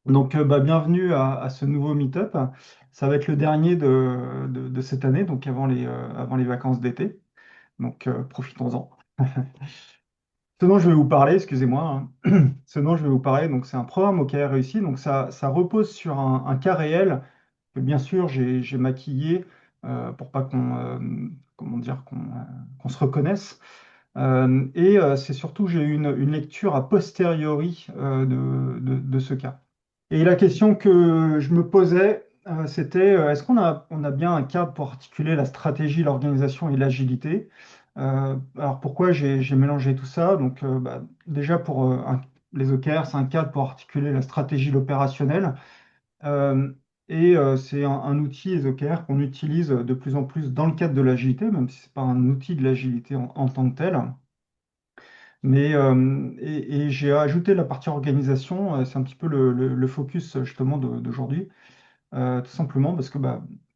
Bienvenue à ce nouveau meet-up. Ça va être le dernier de cette année, donc avant les vacances d'été. Profitons-en. Ce dont je vais vous parler, excusez-moi, ce dont je vais vous parler, donc c'est un programme OKR réussi. Donc ça repose sur un cas réel que bien sûr j'ai maquillé pour pas comment dire, qu'on se reconnaisse. C'est surtout, j'ai eu une lecture a posteriori de ce cas. Et la question que je me posais, c'était est-ce on a bien un cadre pour articuler la stratégie, l'organisation et l'agilité? Alors pourquoi j'ai mélangé tout ça? Déjà les OKR, c'est un cadre pour articuler la stratégie, l'opérationnel. C'est un outil, les OKR, qu'on utilise de plus en plus dans le cadre de l'agilité, même si ce n'est pas un outil de l'agilité en tant que tel. Et j'ai ajouté la partie organisation, c'est un petit peu le focus justement d'aujourd'hui, tout simplement parce que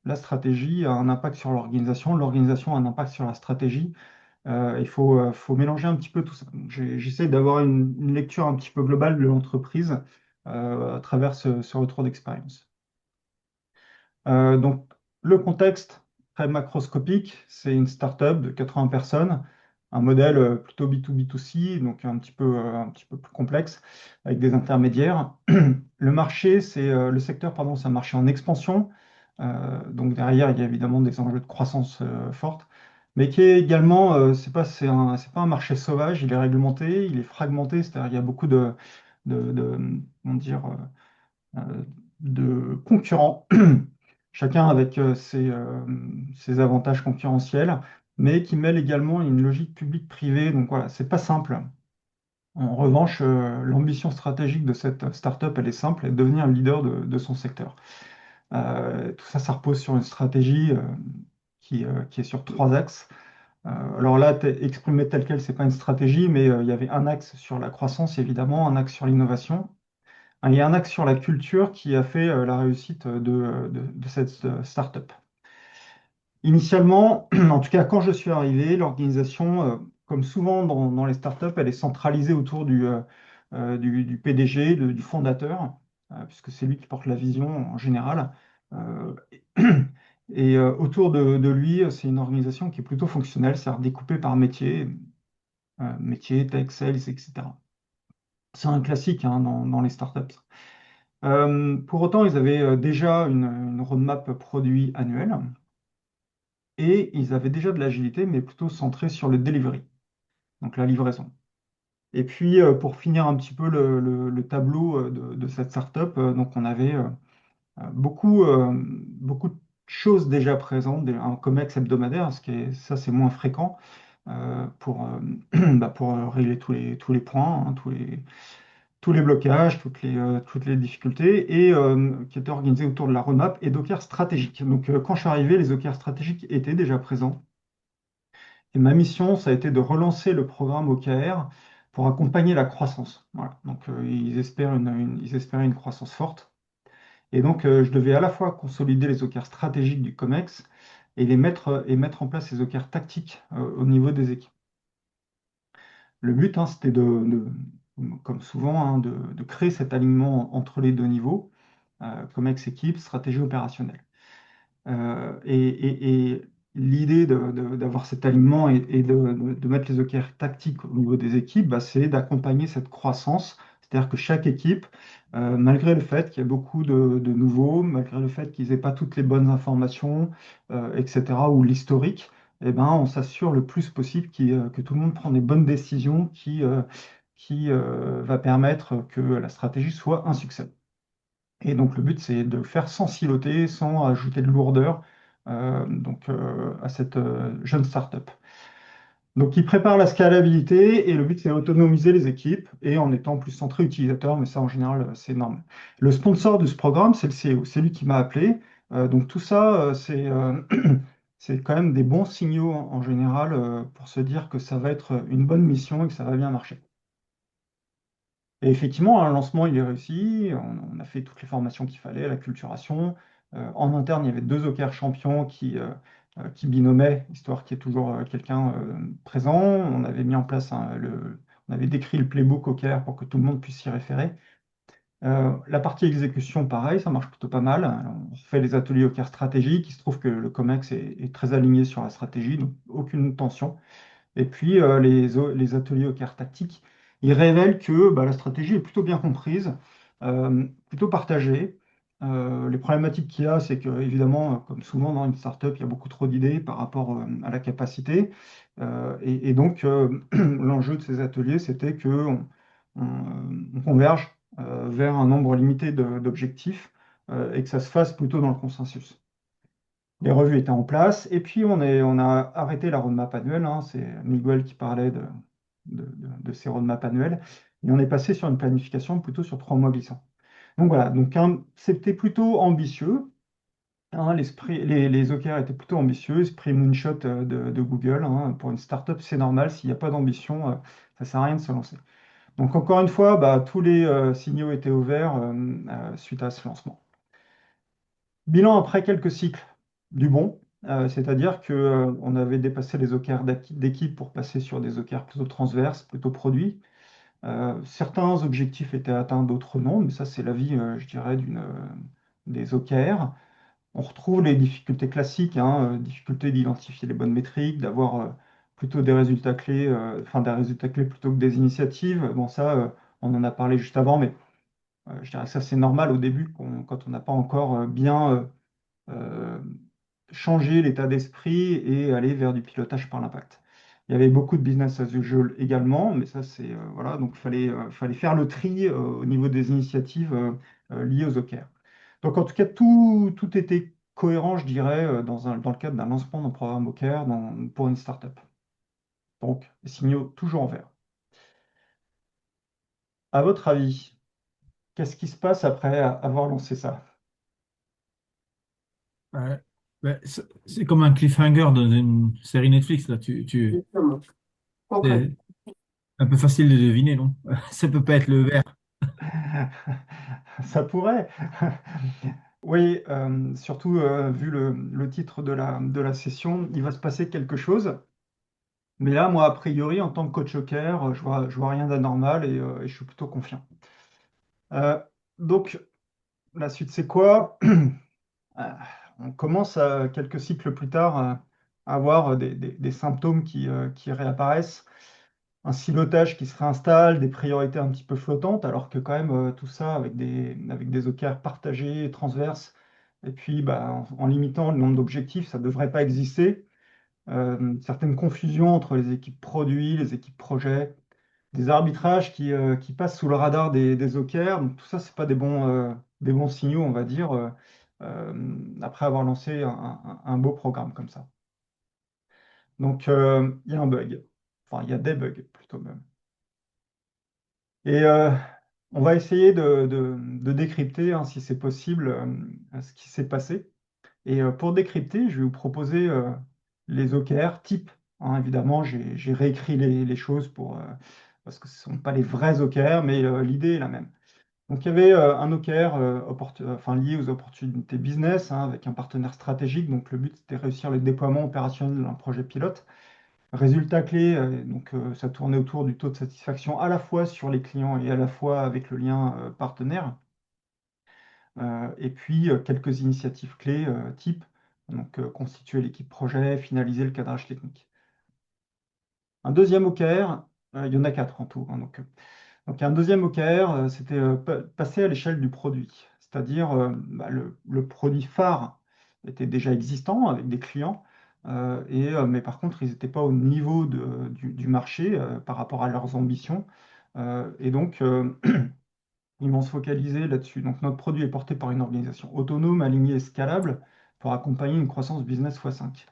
la stratégie a un impact sur l'organisation a un impact sur la stratégie. Faut mélanger un petit peu tout ça. Donc, j'essaie d'avoir une lecture un petit peu globale de l'entreprise à travers ce retour d'expérience. Donc, le contexte très macroscopique, c'est une start-up de 80 personnes, un modèle plutôt B2B2C, donc un petit peu plus complexe, avec des intermédiaires. Le secteur, pardon, c'est un marché en expansion. Donc derrière, il y a évidemment des enjeux de croissance fortes, mais qui est également, c'est pas un marché sauvage, il est réglementé, il est fragmenté, c'est-à-dire il y a beaucoup comment dire, de concurrents, chacun avec ses avantages concurrentiels, mais qui mêlent également une logique publique-privée. Donc voilà, c'est pas simple. En revanche, l'ambition stratégique de cette startup, elle est simple, elle est devenir un leader de son secteur. Tout ça, ça repose sur une stratégie qui est sur trois axes. Alors là, exprimé tel quel, c'est pas une stratégie, mais il y avait un axe sur la croissance, évidemment, un axe sur l'innovation, il y a un axe sur la culture qui a fait la réussite de cette startup. Initialement, en tout cas quand je suis arrivé, l'organisation, comme souvent dans les startups, elle est centralisée autour du PDG, du fondateur, puisque c'est lui qui porte la vision en général. Euh, Autour de lui, c'est une organisation qui est plutôt fonctionnelle, c'est-à-dire découpée par métier, métier, tech, sales, etc. C'est un classique hein, dans les startups. Pour autant, ils avaient déjà une roadmap produit annuelle et ils avaient déjà de l'agilité, mais plutôt centrée sur le delivery, donc la livraison. Et puis, pour finir un petit peu le tableau de cette startup, donc on avait beaucoup de choses déjà présentes, un COMEX hebdomadaire, ça c'est moins fréquent pour régler tous les points, hein, tous les blocages, toutes les difficultés, et qui était organisé autour de la roadmap et Docker stratégique. Quand je suis arrivé, les Docker stratégiques étaient déjà présents. Et ma mission, ça a été de relancer le programme OKR pour accompagner la croissance. Voilà. Ils espéraient une croissance forte. Je devais à la fois consolider les OKR stratégiques du COMEX et mettre en place les OKR tactiques au niveau des équipes. Le but, hein, c'était comme souvent, hein, de créer cet alignement entre les deux niveaux, comme ex-équipe, stratégie opérationnelle. Et l'idée d'avoir cet alignement et de mettre les OKR tactiques au niveau des équipes, c'est d'accompagner cette croissance. C'est-à-dire que chaque équipe, malgré le fait qu'il y ait beaucoup de nouveaux, malgré le fait qu'ils n'aient pas toutes les bonnes informations, etc., ou l'historique, eh ben, on s'assure le plus possible que tout le monde prend des bonnes décisions qui va permettre que la stratégie soit un succès. Et donc le but, c'est de faire sans siloter, sans ajouter de lourdeur à cette jeune startup. Donc il prépare la scalabilité et le but, c'est d'autonomiser les équipes et en étant plus centré utilisateur, mais ça en général, c'est normal. Le sponsor de ce programme, c'est le CEO, c'est lui qui m'a appelé. Donc tout ça, c'est quand même des bons signaux en général pour se dire que ça va être une bonne mission et que ça va bien marcher. Et effectivement, un lancement, il est réussi. On a fait toutes les formations qu'il fallait, la culturation. En interne, il y avait deux OKR champions qui binomaient, histoire qu'il y ait toujours quelqu'un présent. On avait mis en place on avait décrit le playbook OKR pour que tout le monde puisse s'y référer. La partie exécution, pareil, ça marche plutôt pas mal. On fait les ateliers OKR stratégiques. Il se trouve que le COMEX est très aligné sur la stratégie, donc aucune tension. Et puis les ateliers OKR tactiques, ils révèlent que bah, la stratégie est plutôt bien comprise, plutôt partagée. Les problématiques qu'il y a, c'est que évidemment, comme souvent dans une startup, il y a beaucoup trop d'idées par rapport à la capacité. Et donc, l'enjeu de ces ateliers, c'était on converge vers un nombre limité d'objectifs et que ça se fasse plutôt dans le consensus. Les revues étaient en place. Et puis, on a arrêté la roadmap annuelle, hein. C'est Miguel qui parlait de ces roadmaps annuelles. Et on est passé sur une planification plutôt sur 3 mois glissants. Donc voilà, donc c'était plutôt ambitieux, hein. Les OKR étaient plutôt ambitieux. Esprit moonshot de Google, hein. Pour une startup, c'est normal. S'il n'y a pas d'ambition, ça ne sert à rien de se lancer. Donc encore une fois, bah, tous les signaux étaient au vert suite à ce lancement. Bilan après quelques cycles du bon, c'est-à-dire que, on avait dépassé les OKR d'équipe pour passer sur des OKR plutôt transverses, plutôt produits. Certains objectifs étaient atteints, d'autres non, mais ça c'est la vie, je dirais, des OKR. On retrouve les difficultés classiques, hein, difficulté d'identifier les bonnes métriques, d'avoir plutôt des résultats clés, enfin des résultats clés plutôt que des initiatives. Bon, ça, on en a parlé juste avant, mais je dirais que ça c'est normal au début, quand on n'a pas encore bien euh, changer l'état d'esprit et aller vers du pilotage par l'impact. Il y avait beaucoup de business as usual également, mais ça, c'est voilà, donc fallait faire le tri au niveau des initiatives liées aux OKR. Donc, en tout cas, tout était cohérent, je dirais, dans le cadre d'un lancement d'un programme OKR pour une startup. Donc, les signaux toujours en vert. À votre avis, qu'est-ce qui se passe après avoir lancé ça? Ouais. Ouais, c'est comme un cliffhanger dans une série Netflix, là. Exactement. Concrètement. C'est un peu facile de deviner, non? Ça peut pas être le vert. Ça pourrait. Oui, surtout vu le titre de la session, il va se passer quelque chose. Mais là, moi, a priori, en tant que coach Joker, je vois rien d'anormal et je suis plutôt confiant. Euh, donc, la suite, c'est quoi? Euh, on commence quelques cycles plus tard à avoir des symptômes qui réapparaissent, un silotage qui se réinstalle, des priorités un petit peu flottantes, alors que quand même tout ça avec des OKR partagés, transverses, et puis bah, en limitant le nombre d'objectifs, ça ne devrait pas exister. Certaines confusions entre les équipes produits, les équipes projets, des arbitrages qui passent sous le radar des OKR. Donc tout ça, c'est pas des bons signaux, on va dire, après avoir lancé un beau programme comme ça. Donc il y a un bug, enfin il y a des bugs plutôt même. Et on va essayer de décrypter, hein, si c'est possible, ce qui s'est passé. Et pour décrypter, je vais vous proposer les OKR types, hein. Évidemment, j'ai réécrit les choses parce que ce ne sont pas les vrais OKR, mais l'idée est la même. Donc, il y avait un OKR enfin, lié aux opportunités business, hein, avec un partenaire stratégique. Donc, le but, c'était de réussir le déploiement opérationnel d'un projet pilote. Résultat clé, ça tournait autour du taux de satisfaction à la fois sur les clients et à la fois avec le lien partenaire. Et puis quelques initiatives clés type, donc constituer l'équipe projet, finaliser le cadrage technique. Un deuxième OKR, il y en a quatre en tout, hein, donc un deuxième OKR, c'était passer à l'échelle du produit, c'est-à-dire bah, le produit phare était déjà existant avec des clients, mais par contre, ils n'étaient pas au niveau du marché par rapport à leurs ambitions. Et donc, ils vont se focaliser là-dessus. Donc, notre produit est porté par une organisation autonome, alignée et scalable pour accompagner une croissance business x5.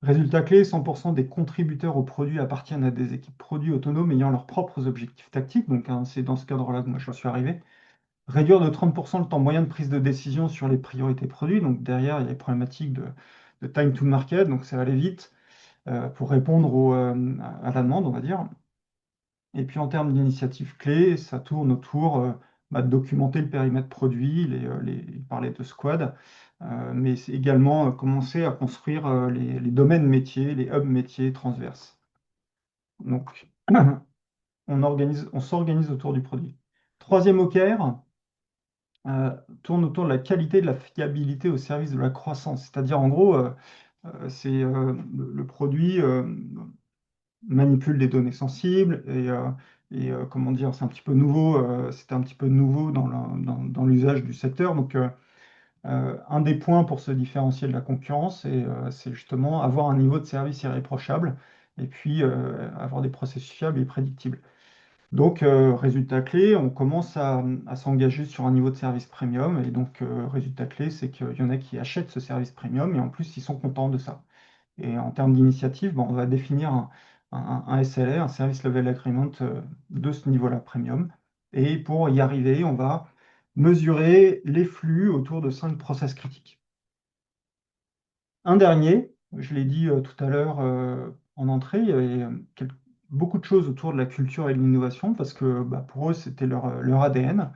Résultat clé, 100% des contributeurs au produit appartiennent à des équipes produits autonomes ayant leurs propres objectifs tactiques. Donc, hein, c'est dans ce cadre-là que moi je suis arrivé. Réduire de 30% le temps moyen de prise de décision sur les priorités produits. Donc, derrière, il y a les problématiques de time to market. Donc, ça va aller vite pour répondre à la demande, on va dire. Et puis en termes d'initiatives clés, ça tourne autour bah, de documenter le périmètre produit, il parlait de squad, mais c'est également commencer à construire les domaines métiers, les hubs métiers transverses. Donc on s'organise autour du produit. Troisième OKR, tourne autour de la qualité et de la fiabilité au service de la croissance. C'est-à-dire, en gros, le produit manipule des données sensibles comment dire, c'est un petit peu nouveau, c'était un petit peu nouveau dans l'usage du secteur. Donc, un des points pour se différencier de la concurrence, c'est justement avoir un niveau de service irréprochable et puis avoir des processus fiables et prédictibles. Donc, résultat clé, on commence à s'engager sur un niveau de service premium. Et donc, résultat clé, c'est qu'il y en a qui achètent ce service premium et en plus, ils sont contents de ça. Et en termes d'initiative, bon, on va définir un SLA, un Service Level Agreement de ce niveau-là premium. Et pour y arriver, on va mesurer les flux autour de 5 process critiques. Un dernier, je l'ai dit tout à l'heure en entrée, il y avait beaucoup de choses autour de la culture et de l'innovation parce que bah, pour eux, c'était leur ADN.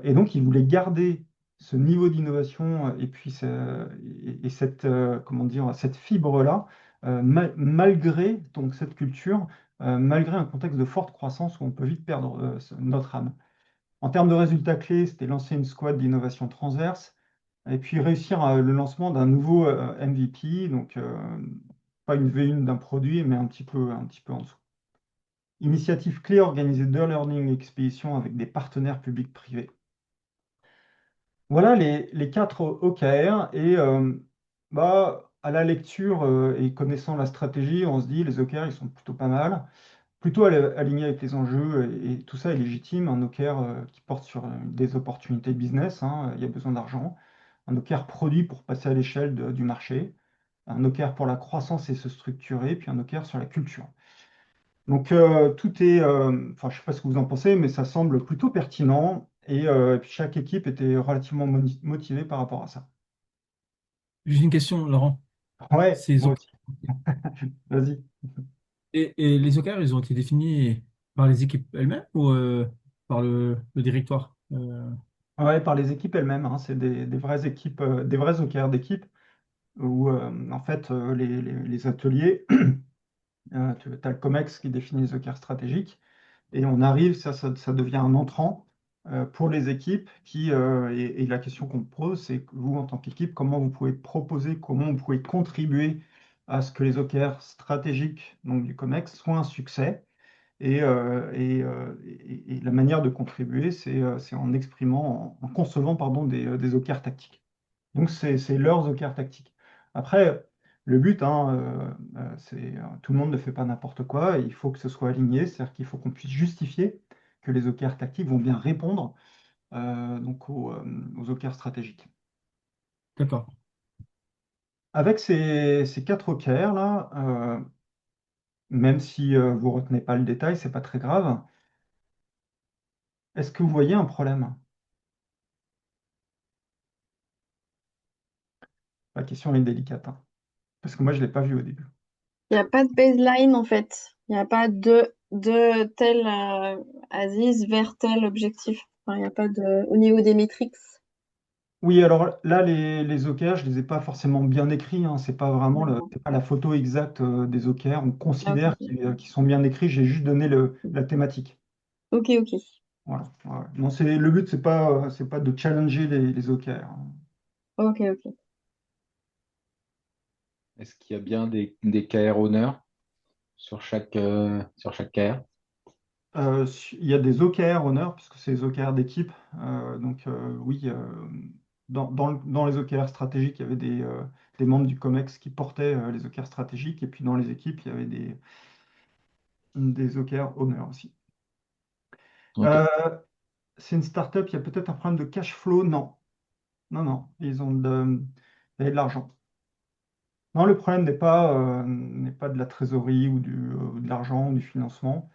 Et donc, ils voulaient garder ce niveau d'innovation et puis cette, comment dire, cette fibre-là, malgré donc, cette culture, malgré un contexte de forte croissance où on peut vite perdre notre âme. En termes de résultats clés, c'était lancer une squad d'innovation transverse et puis réussir le lancement d'un nouveau MVP, donc pas une V1 d'un produit, mais un petit peu en dessous. Initiative clé, organiser deux learning expéditions avec des partenaires publics-privés. Voilà les 4 OKR et bah, à la lecture et connaissant la stratégie, on se dit les OKR ils sont plutôt pas mal, plutôt alignés avec les enjeux et tout ça est légitime. Un OKR qui porte sur des opportunités business, hein, il y a besoin d'argent. Un OKR produit pour passer à l'échelle du marché. Un OKR pour la croissance et se structurer, puis un OKR sur la culture. Donc tout est, enfin je sais pas ce que vous en pensez, mais ça semble plutôt pertinent et puis chaque équipe était relativement motivée par rapport à ça. Juste une question, Laurent. Ouais, Ces moi O- aussi. Vas-y. et les OKR, ils ont été définis par les équipes elles-mêmes ou par le directoire? Ouais, par les équipes elles-mêmes, hein, c'est des vraies équipes, des vrais OKR d'équipe où en fait les ateliers, tu as le COMEX qui définit les OKR stratégiques. Et on arrive, ça devient un entrant pour les équipes et la question qu'on me pose, c'est que vous, en tant qu'équipe, comment vous pouvez proposer, comment vous pouvez contribuer à ce que les OKR stratégiques donc du COMEX soient un succès. Et la manière de contribuer, c'est en exprimant, en concevant pardon, des OKR tactiques. Donc, c'est leurs OKR tactiques. Après, le but, hein, tout le monde ne fait pas n'importe quoi, et il faut que ce soit aligné, c'est-à-dire qu'il faut qu'on puisse justifier que les OKR tactiques vont bien répondre donc aux OKR stratégiques. D'accord. Avec ces 4 OKR là, même si vous retenez pas le détail, c'est pas très grave. Est-ce que vous voyez un problème? La question est délicate, hein, parce que moi je l'ai pas vu au début. Il n'y a pas de baseline en fait. Il n'y a pas de tel Aziz vers tel objectif. Enfin, il n'y a pas de au niveau des métriques. Oui, alors là, les OKR, je ne les ai pas forcément bien écrits, hein. C'est pas vraiment D'accord. c'est pas la photo exacte des OKR. On Ah, ok, considère qu'ils sont bien écrits. J'ai juste donné la thématique. ok. Ok. Voilà. Ouais. Non, le but, c'est pas de challenger les OKR, hein. Ok, ok. Est-ce qu'il y a bien des KR honneurs sur chaque KR? Il y a des OKR honneurs, puisque c'est les OKR d'équipe. Donc, oui, dans les OKR stratégiques, il y avait des membres du COMEX qui portaient les OKR stratégiques. Et puis, dans les équipes, il y avait des OKR honneurs aussi. Ok. Euh, c'est une startup, il y a peut-être un problème de cash flow. Non, non, non, il y a de l'argent. Non, le problème n'est pas de la trésorerie ou de l'argent ou du financement.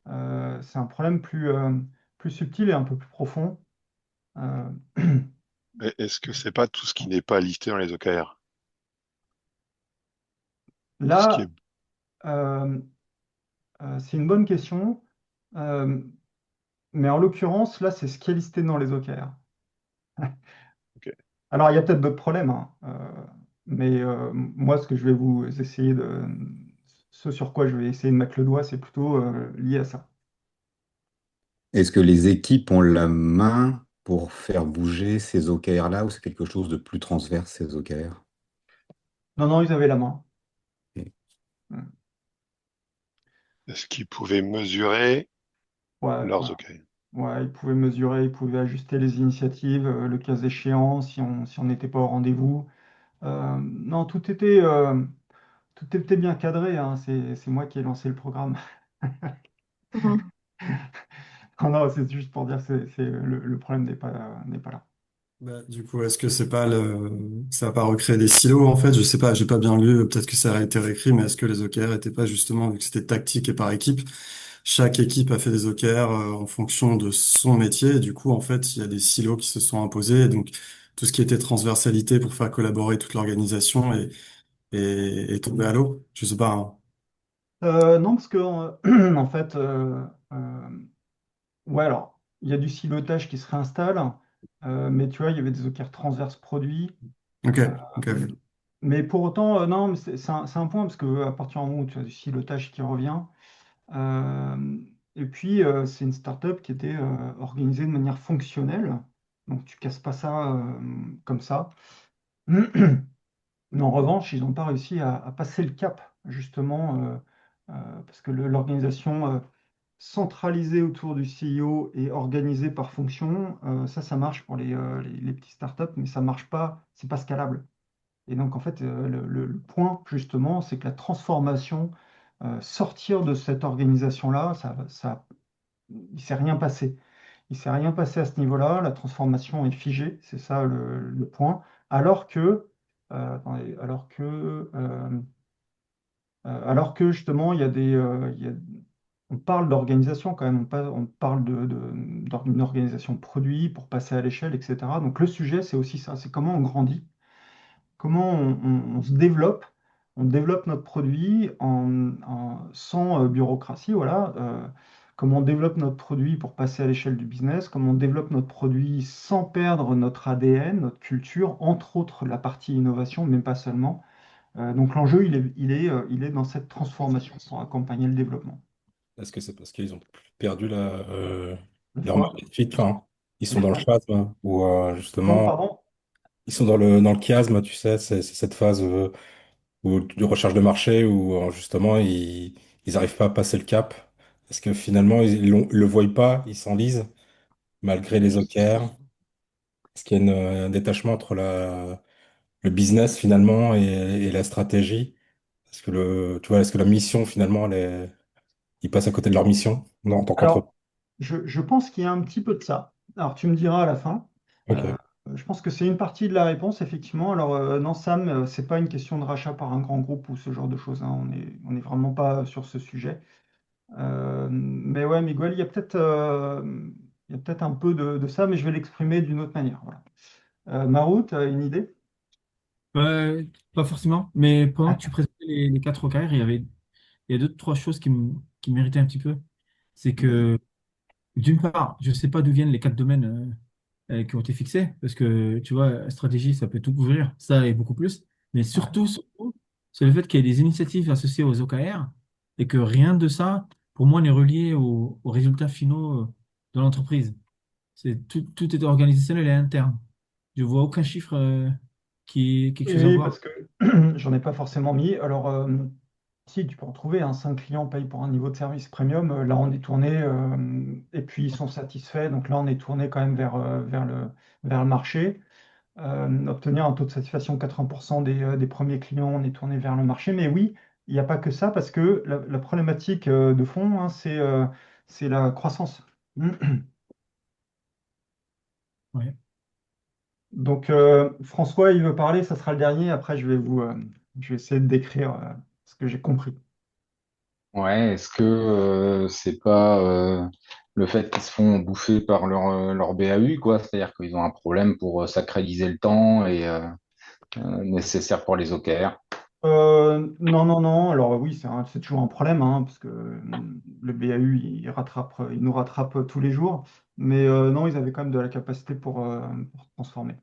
C'est un problème plus subtil et un peu plus profond. Euh, Est-ce que c'est pas tout ce qui n'est pas listé dans les OKR? Tout ce qui est... là, euh, c'est une bonne question. Euh, mais en l'occurrence, là, c'est ce qui est listé dans les OKR. Ok. Alors, il y a peut-être d'autres problèmes, hein, mais moi, ce que je vais vous essayer ce sur quoi je vais essayer de mettre le doigt, c'est plutôt lié à ça. Est-ce que les équipes ont la main pour faire bouger ces OKR-là ou c'est quelque chose de plus transverse, ces OKR? Non, non, ils avaient la main. Et- Mm. Est-ce qu'ils pouvaient mesurer Ouais, leurs voilà. OK? Ouais, ils pouvaient mesurer, ils pouvaient ajuster les initiatives, le cas échéant, si on n'était pas au rendez-vous. Non, tout était bien cadré, hein. C'est moi qui ai lancé le programme. Mhm. Non, non, c'est juste pour dire que le problème n'est pas là. Bah, du coup, est-ce que c'est pas ça va pas recréer des silos en fait? Je sais pas, j'ai pas bien lu, peut-être que ça a été réécrit, mais est-ce que les OKR étaient pas justement, vu que c'était tactique et par équipe, chaque équipe a fait des OKR en fonction de son métier, et du coup, en fait, il y a des silos qui se sont imposés, et donc tout ce qui était transversalité pour faire collaborer toute l'organisation est tombé à l'eau? Je sais pas, hein. Non, parce que en fait, ouais, alors, il y a du silotage qui se réinstalle, mais tu vois, il y avait des OKR transverses produits. Ok, euh, ok, ok. mais pour autant, non, mais c'est un point, parce que à partir du moment où tu as du silotage qui revient, euh, et puis c'est une startup qui était organisée de manière fonctionnelle, donc tu casses pas ça comme ça. Mais en revanche, ils n'ont pas réussi à passer le cap, justement, parce que l'organisation centralisée autour du CEO et organisée par fonction, ça marche pour les petites startups, mais ça marche pas, c'est pas scalable. Et donc, en fait, le point, justement, c'est que la transformation, sortir de cette organisation-là, il s'est rien passé. Il s'est rien passé à ce niveau-là, la transformation est figée, c'est ça le point. Alors que, attendez, alors que justement, on parle d'organisation quand même, on parle d'une organisation produit pour passer à l'échelle, etc. Donc le sujet, c'est aussi ça, c'est comment on grandit, comment on se développe, on développe notre produit sans bureaucratie, voilà. Comment on développe notre produit pour passer à l'échelle du business, comment on développe notre produit sans perdre notre ADN, notre culture, entre autres la partie innovation, mais pas seulement. Donc l'enjeu, il est dans cette transformation pour accompagner le développement. Est-ce que c'est parce qu'ils ont perdu Le leur foie, market fit, enfin, ils sont les dans le foies. chasme, hein, où Comment, justement, pardon? ils sont dans le chiasme, tu sais, c'est cette phase de recherche de marché où justement, ils arrivent pas à passer le cap. Est-ce que finalement, ils le voient pas, ils s'enlisent, malgré les OKR? Est-ce qu'il y a un détachement entre le business finalement et la stratégie? Est-ce que tu vois, est-ce que la mission finalement, ils passent à côté de leur mission non, en tant qu'entreprise? Alors, je pense qu'il y a un petit peu de ça. Alors, tu me diras à la fin. Euh, Ok. je pense que c'est une partie de la réponse, effectivement. Alors, non, Sam, c'est pas une question de rachat par un grand groupe ou ce genre de choses, hein. On est vraiment pas sur ce sujet. Mais ouais, Miguel, il y a peut-être un peu de ça, mais je vais l'exprimer d'une autre manière. Voilà. Marou, tu as une idée? Euh, Pas forcément, mais pendant que tu présentais les quatre OKR, il y a deux, trois choses qui méritaient un petit peu. C'est Vas-y. que, d'une part, je ne sais pas d'où viennent les quatre domaines qui ont été fixés, parce que, tu vois, la stratégie, ça peut tout couvrir, ça et beaucoup plus. Mais Ouais. surtout, c'est le fait qu'il y ait des initiatives associées aux OKR et que rien de ça, pour moi, n'est relié aux résultats finaux de l'entreprise. Tout est organisationnel et interne. Je vois aucun chiffre qui est quelque chose à Oui, voir. parce que j'en ai pas forcément mis. Alors, si, tu peux en trouver, hein, 5 clients payent pour un niveau de service premium. Là, on est tourné, et puis ils sont satisfaits. Donc là, on est tourné quand même vers le marché. Obtenir un taux de satisfaction de 80% des premiers clients, on est tourné vers le marché. Mais oui, il n'y a pas que ça, parce que la problématique de fond, hein, c'est la croissance. Ouais. Donc, François, il veut parler, ça sera le dernier. Après, je vais essayer de décrire ce que j'ai compris. Ouais, est-ce que c'est pas le fait qu'ils se font bouffer par leur BAU, quoi? C'est-à-dire qu'ils ont un problème pour sacraliser le temps et nécessaire pour les OKR. Non, non, non. Alors oui, c'est toujours un problème, hein, parce que le BAU, il nous rattrape tous les jours. Mais non, ils avaient quand même de la capacité pour transformer.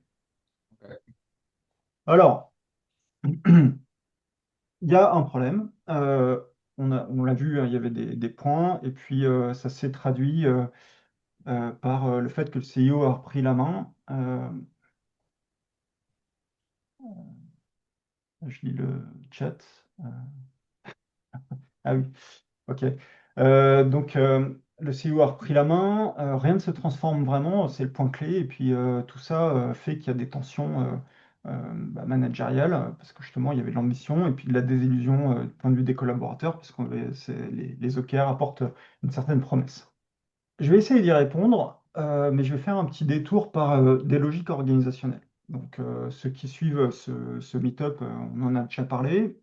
Alors, il y a un problème. On l'a vu, hein, il y avait des points, et puis ça s'est traduit. par le fait que le CIO a repris la main. Je lis le chat. Euh, ah oui, ok. Donc, le CEO a repris la main, rien ne se transforme vraiment, c'est le point clé. Et puis, tout ça fait qu'il y a des tensions managériales, parce que justement, il y avait de l'ambition et puis de la désillusion du point de vue des collaborateurs, parce que les OKR apportent une certaine promesse. Je vais essayer d'y répondre, mais je vais faire un petit détour par des logiques organisationnelles. Donc, ceux qui suivent ce meet-up, on en a déjà parlé.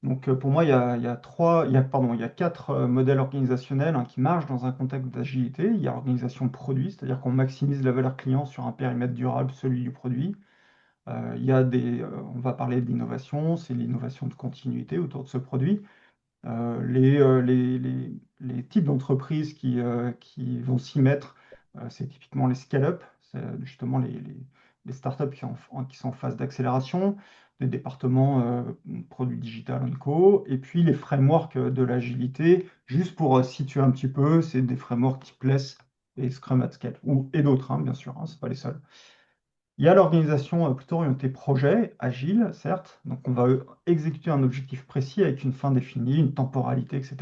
Donc, pour moi, il y a quatre modèles organisationnels, hein, qui marchent dans un contexte d'agilité. Il y a l'organisation produit, c'est-à-dire qu'on maximise la valeur client sur un périmètre durable, celui du produit. On va parler d'innovation, c'est l'innovation de continuité autour de ce produit. Les types d'entreprises qui vont s'y mettre, c'est typiquement les scale-up, c'est justement les startups qui sont en phase d'accélération, des départements produits digital and co, et puis les frameworks de l'agilité, juste pour situer un petit peu, c'est des frameworks type LeSS et Scrum at Scale, et d'autres, hein, bien sûr, hein, c'est pas les seuls. Il y a l'organisation plutôt orientée projet, agile, certes. Donc, on va exécuter un objectif précis avec une fin définie, une temporalité, etc.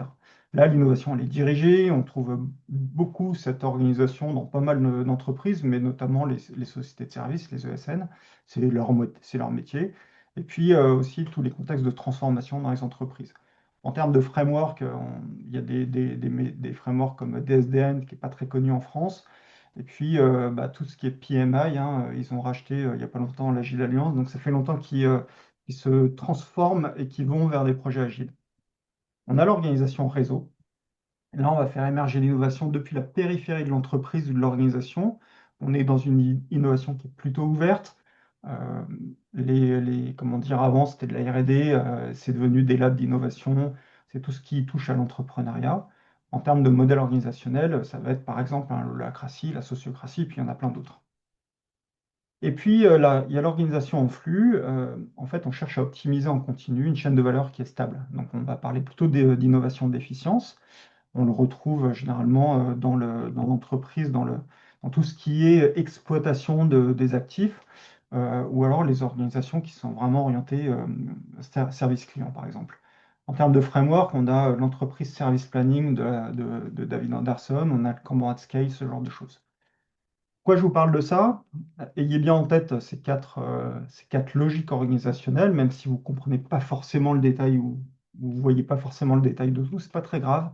Là, l'innovation, elle est dirigée. On trouve beaucoup cette organisation dans pas mal d'entreprises, mais notamment les sociétés de services, les ESN. C'est leur métier. Et puis aussi tous les contextes de transformation dans les entreprises. En termes de framework, il y a des frameworks comme DSDN, qui n'est pas très connu en France. Et puis, tout ce qui est PMI, hein, ils ont racheté il n'y a pas longtemps l'Agile Alliance, donc ça fait longtemps qu'ils se transforment et qu'ils vont vers des projets agiles. On a l'organisation réseau. Et là, on va faire émerger l'innovation depuis la périphérie de l'entreprise ou de l'organisation. On est dans une innovation qui est plutôt ouverte. Euh, comment dire, avant, c'était de la R&D, c'est devenu des labs d'innovation, c'est tout ce qui touche à l'entrepreneuriat. En termes de modèle organisationnel, ça va être par exemple, hein, l'holacratie, la sociocratie, puis il y en a plein d'autres. Et puis là, il y a l'organisation en flux. En fait, on cherche à optimiser en continu une chaîne de valeur qui est stable. Donc, on va parler plutôt d'innovation d'efficience. On le retrouve généralement dans l'entreprise, dans tout ce qui est exploitation des actifs, ou alors les organisations qui sont vraiment orientées service client, par exemple. En termes de framework, on a l'entreprise service planning de David Anderson, on a le Kanban at Scale, ce genre de choses. Pourquoi je vous parle de ça? Ayez bien en tête ces quatre logiques organisationnelles, même si vous ne comprenez pas forcément le détail ou vous ne voyez pas forcément le détail de tout, ce n'est pas très grave.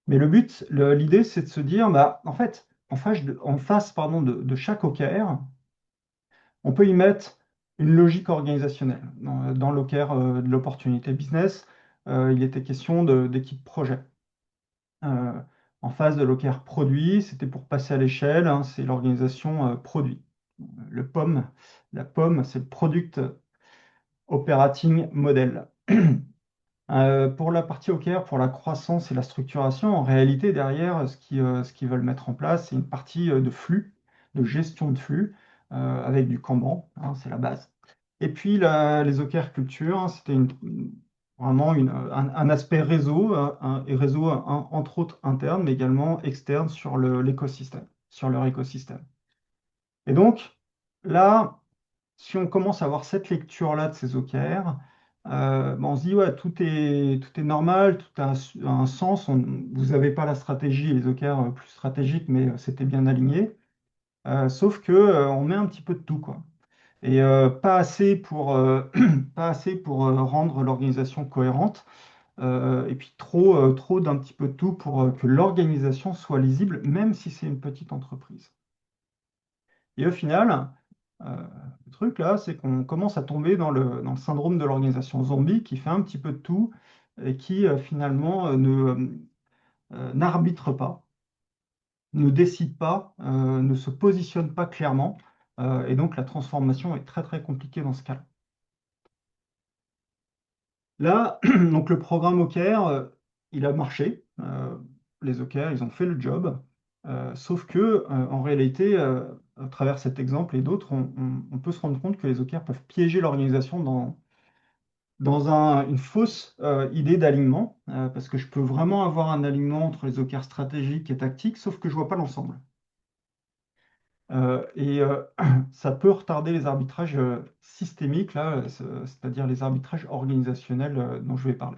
Mais l'idée, c'est de se dire, en fait, en face, pardon, de chaque OKR, on peut y mettre une logique organisationnelle. Dans l'OKR de l'opportunité business, il était question d'équipe projet. Euh, En face de l'OKR produit, c'était pour passer à l'échelle, hein, c'est l'organisation produit. Le POM, la POM, c'est le Product Operating Model. Pour la partie OKR, pour la croissance et la structuration, en réalité, derrière, ce qu'ils veulent mettre en place, c'est une partie de flux, de gestion de flux, avec du Kanban, hein, c'est la base. Et puis, les OKR culture, hein, c'était vraiment un aspect réseau, et réseau, entre autres interne, mais également externe sur l'écosystème, sur leur écosystème. Et donc, là, si on commence à avoir cette lecture-là de ces OKR, on se dit, ouais, tout est normal, tout a un sens. Vous n'avez pas la stratégie et les OKR plus stratégiques, mais c'était bien aligné. Sauf que on met un petit peu de tout, quoi. Et pas assez pas assez pour rendre l'organisation cohérente, et puis trop d'un petit peu de tout pour que l'organisation soit lisible, même si c'est une petite entreprise. Et au final, le truc là, c'est qu'on commence à tomber dans le syndrome de l'organisation zombie qui fait un petit peu de tout et qui finalement n'arbitre pas, ne décide pas, ne se positionne pas clairement. Et donc la transformation est très très compliquée dans ce cas-là. Là, donc le programme OKR, il a marché. Les OKR, ils ont fait le job. Sauf que, en réalité, à travers cet exemple et d'autres, on peut se rendre compte que les OKR peuvent piéger l'organisation dans une fausse idée d'alignement, parce que je peux vraiment avoir un alignement entre les OKR stratégiques et tactiques, sauf que je vois pas l'ensemble. Et ça peut retarder les arbitrages systémiques, là, c'est-à-dire les arbitrages organisationnels dont je vais parler.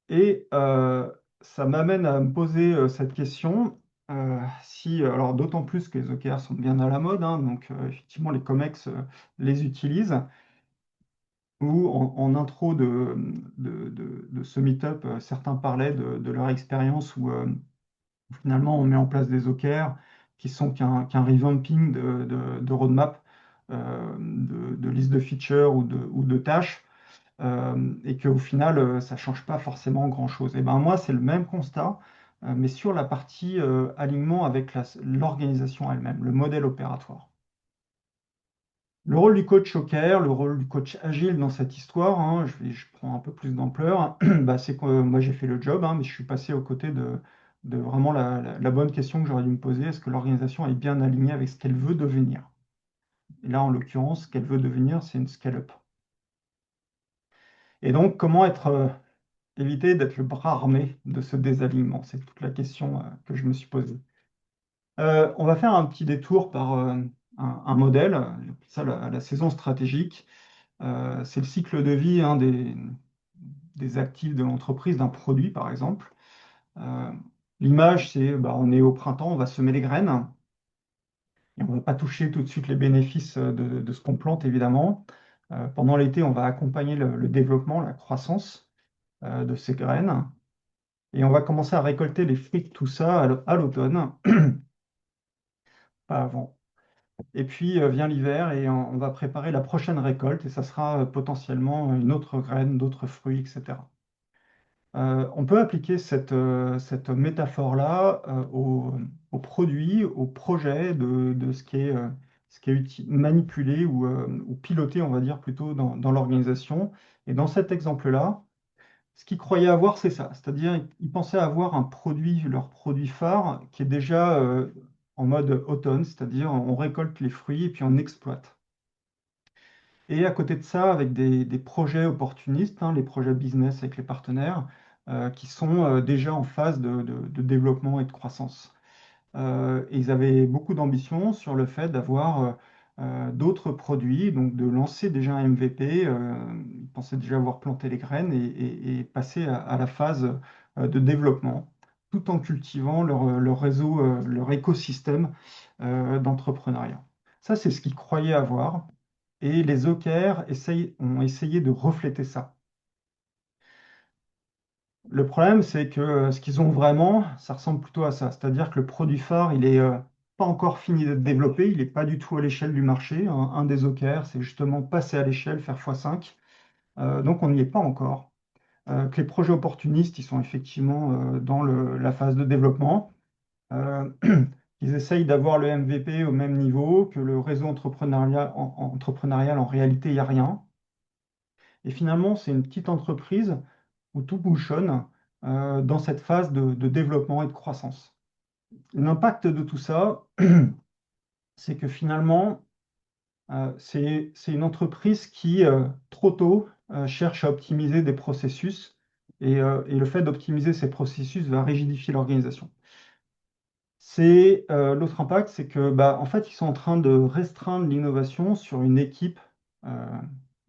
Et ça m'amène à me poser cette question. Alors d'autant plus que les OKR sont bien à la mode, hein, donc effectivement les COMEX les utilisent. Ou en intro de ce meet-up, certains parlaient de leur expérience où finalement on met en place des OKR qui sont qu'un revamping de roadmap, de liste de features ou de tâches, et qu'au final ça ne change pas forcément grand-chose. Et ben moi c'est le même constat, mais sur la partie alignement avec l'organisation elle-même, le modèle opératoire. Le rôle du coach OKR, le rôle du coach agile dans cette histoire, hein, je prends un peu plus d'ampleur, bah, c'est que moi j'ai fait le job, hein, mais je suis passé aux côtés de vraiment la bonne question que j'aurais dû me poser, est-ce que l'organisation est bien alignée avec ce qu'elle veut devenir? Et là, en l'occurrence, ce qu'elle veut devenir, c'est une scale-up. Et donc, comment éviter d'être le bras armé de ce désalignement? C'est toute la question que je me suis posée. On va faire un petit détour par un modèle, j'appelle ça la saison stratégique. C'est le cycle de vie, hein, des actifs de l'entreprise, d'un produit par exemple. Euh, L'image, c'est bah, on est au printemps, on va semer les graines et on ne va pas toucher tout de suite les bénéfices de ce qu'on plante évidemment. Pendant l'été, on va accompagner le développement, la croissance de ces graines et on va commencer à récolter les fruits de tout ça à l'automne, pas avant. Et puis vient l'hiver et on va préparer la prochaine récolte et ça sera potentiellement une autre graine, d'autres fruits, etc. On peut appliquer cette métaphore-là au produit, au projet de ce qui est manipulé ou piloté, on va dire, plutôt dans l'organisation. Et dans cet exemple-là, ce qu'ils croyaient avoir, c'est ça. C'est-à-dire, ils pensaient avoir un produit, leur produit phare, qui est déjà en mode automne, c'est-à-dire on récolte les fruits et puis on exploite. Et à côté de ça, avec des projets opportunistes, hein, les projets business avec les partenaires, qui sont déjà en phase de développement et de croissance. Et ils avaient beaucoup d'ambition sur le fait d'avoir d'autres produits, donc de lancer déjà un MVP. Ils pensaient déjà avoir planté les graines et passer à la phase de développement, tout en cultivant leur réseau, leur écosystème d'entrepreneuriat. Ça, c'est ce qu'ils croyaient avoir. Et les OKR ont essayé de refléter ça. Le problème, c'est que ce qu'ils ont vraiment, ça ressemble plutôt à ça. C'est-à-dire que le produit phare, il n'est pas encore fini d'être développé, il n'est pas du tout à l'échelle du marché. Un des OKR, c'est justement passer à l'échelle, faire x5. Donc on n'y est pas encore. Que les projets opportunistes, ils sont effectivement dans la phase de développement. Euh, Ils essayent d'avoir le MVP au même niveau que le réseau entrepreneurial. En réalité, il n'y a rien. Et finalement, c'est une petite entreprise où tout bouchonne dans cette phase de développement et de croissance. L'impact de tout ça, c'est que finalement, c'est une entreprise qui, trop tôt, cherche à optimiser des processus et le fait d'optimiser ces processus va rigidifier l'organisation. L'autre impact, c'est que bah, en fait, ils sont en train de restreindre l'innovation sur une équipe, euh,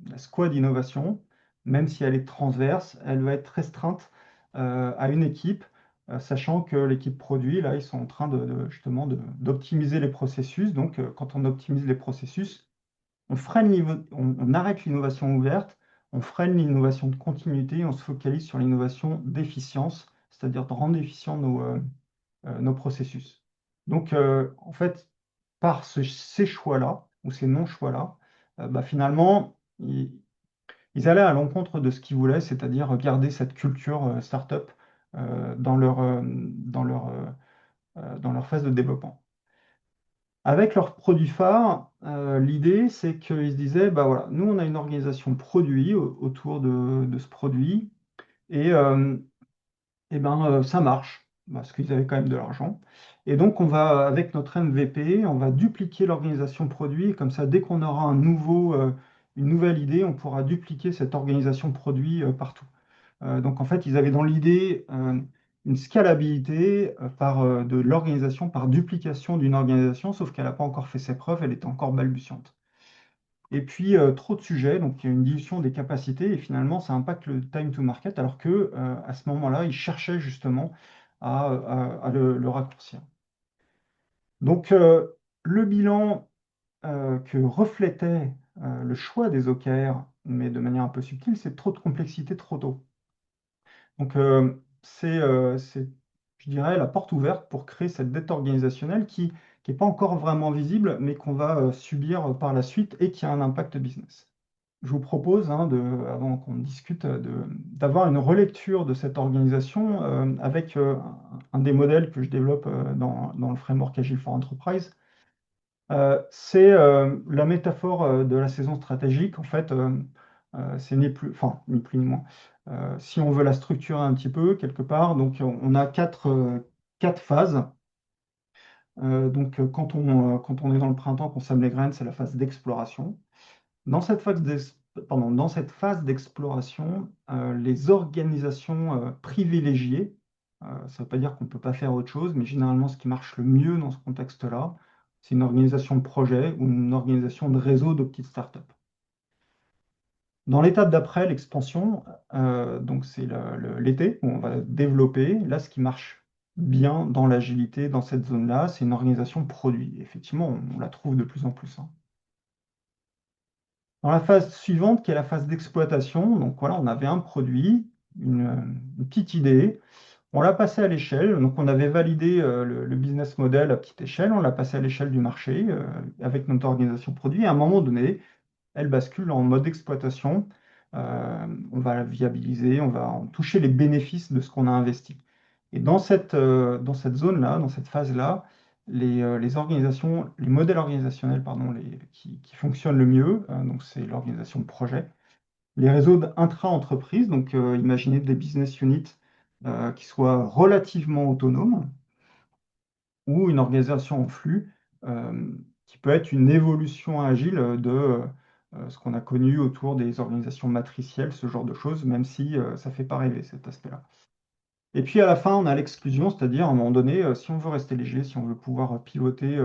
la squad innovation, même si elle est transverse, elle va être restreinte à une équipe, sachant que l'équipe produit, là, ils sont en train justement d'optimiser les processus. Donc, quand on optimise les processus, on arrête l'innovation ouverte, on freine l'innovation de continuité, on se focalise sur l'innovation d'efficience, c'est-à-dire de rendre efficients nos processus. Donc, en fait, par ces choix-là, ou ces non-choix-là, bah, finalement, ils allaient à l'encontre de ce qu'ils voulaient, c'est-à-dire garder cette culture startup dans leur phase de développement. Avec leur produit phare, l'idée, c'est qu'ils se disaient, bah voilà, nous, on a une organisation produit autour de ce produit, et, ça marche, parce qu'ils avaient quand même de l'argent. Et donc, avec notre MVP, on va dupliquer l'organisation produit, et comme ça, dès qu'on aura un nouveau une nouvelle idée, on pourra dupliquer cette organisation produit partout. Donc en fait, ils avaient dans l'idée une scalabilité de l'organisation par duplication d'une organisation, sauf qu'elle n'a pas encore fait ses preuves, elle était encore balbutiante. Et puis trop de sujets, donc il y a une dilution des capacités et finalement ça impacte le time to market, alors que à ce moment-là, ils cherchaient justement à le raccourcir. Donc le bilan que reflétait le choix des OKR, mais de manière un peu subtile, c'est trop de complexité trop tôt. Donc, c'est, je dirais, la porte ouverte pour créer cette dette organisationnelle qui n'est pas encore vraiment visible, mais qu'on va subir par la suite et qui a un impact business. Je vous propose, hein, avant qu'on discute, d'avoir une relecture de cette organisation avec un des modèles que je développe dans le framework Agile for Enterprise. C'est la métaphore de la saison stratégique. En fait, c'est ni plus ni moins. Si on veut la structurer un petit peu quelque part, donc on a quatre phases. Quand on est dans le printemps, qu'on sème les graines, c'est la phase d'exploration. Dans cette phase d'exploration, les organisations privilégiées, ça ne veut pas dire qu'on ne peut pas faire autre chose, mais généralement ce qui marche le mieux dans ce contexte-là, c'est une organisation de projet ou une organisation de réseau de petites startups. Dans l'étape d'après, l'expansion, donc c'est l'été où on va développer. Là, ce qui marche bien dans l'agilité, dans cette zone-là, c'est une organisation produit. Effectivement, on la trouve de plus en plus, hein. Dans la phase suivante, qui est la phase d'exploitation, donc voilà, on avait un produit, une petite idée, on l'a passé à l'échelle, donc on avait validé le business model à petite échelle, on l'a passé à l'échelle du marché avec notre organisation produit, et à un moment donné, elle bascule en mode exploitation. On va la viabiliser, on va en toucher les bénéfices de ce qu'on a investi. Et dans cette zone-là, dans cette phase-là, les organisations, les modèles organisationnels pardon, qui fonctionnent le mieux, donc c'est l'organisation de projet, les réseaux intra-entreprises, donc imaginez des business units qui soient relativement autonomes, ou une organisation en flux qui peut être une évolution agile de ce qu'on a connu autour des organisations matricielles, ce genre de choses, même si ça ne fait pas rêver cet aspect-là. Et puis à la fin, on a l'exclusion, c'est-à-dire à un moment donné, si on veut rester léger, si on veut pouvoir piloter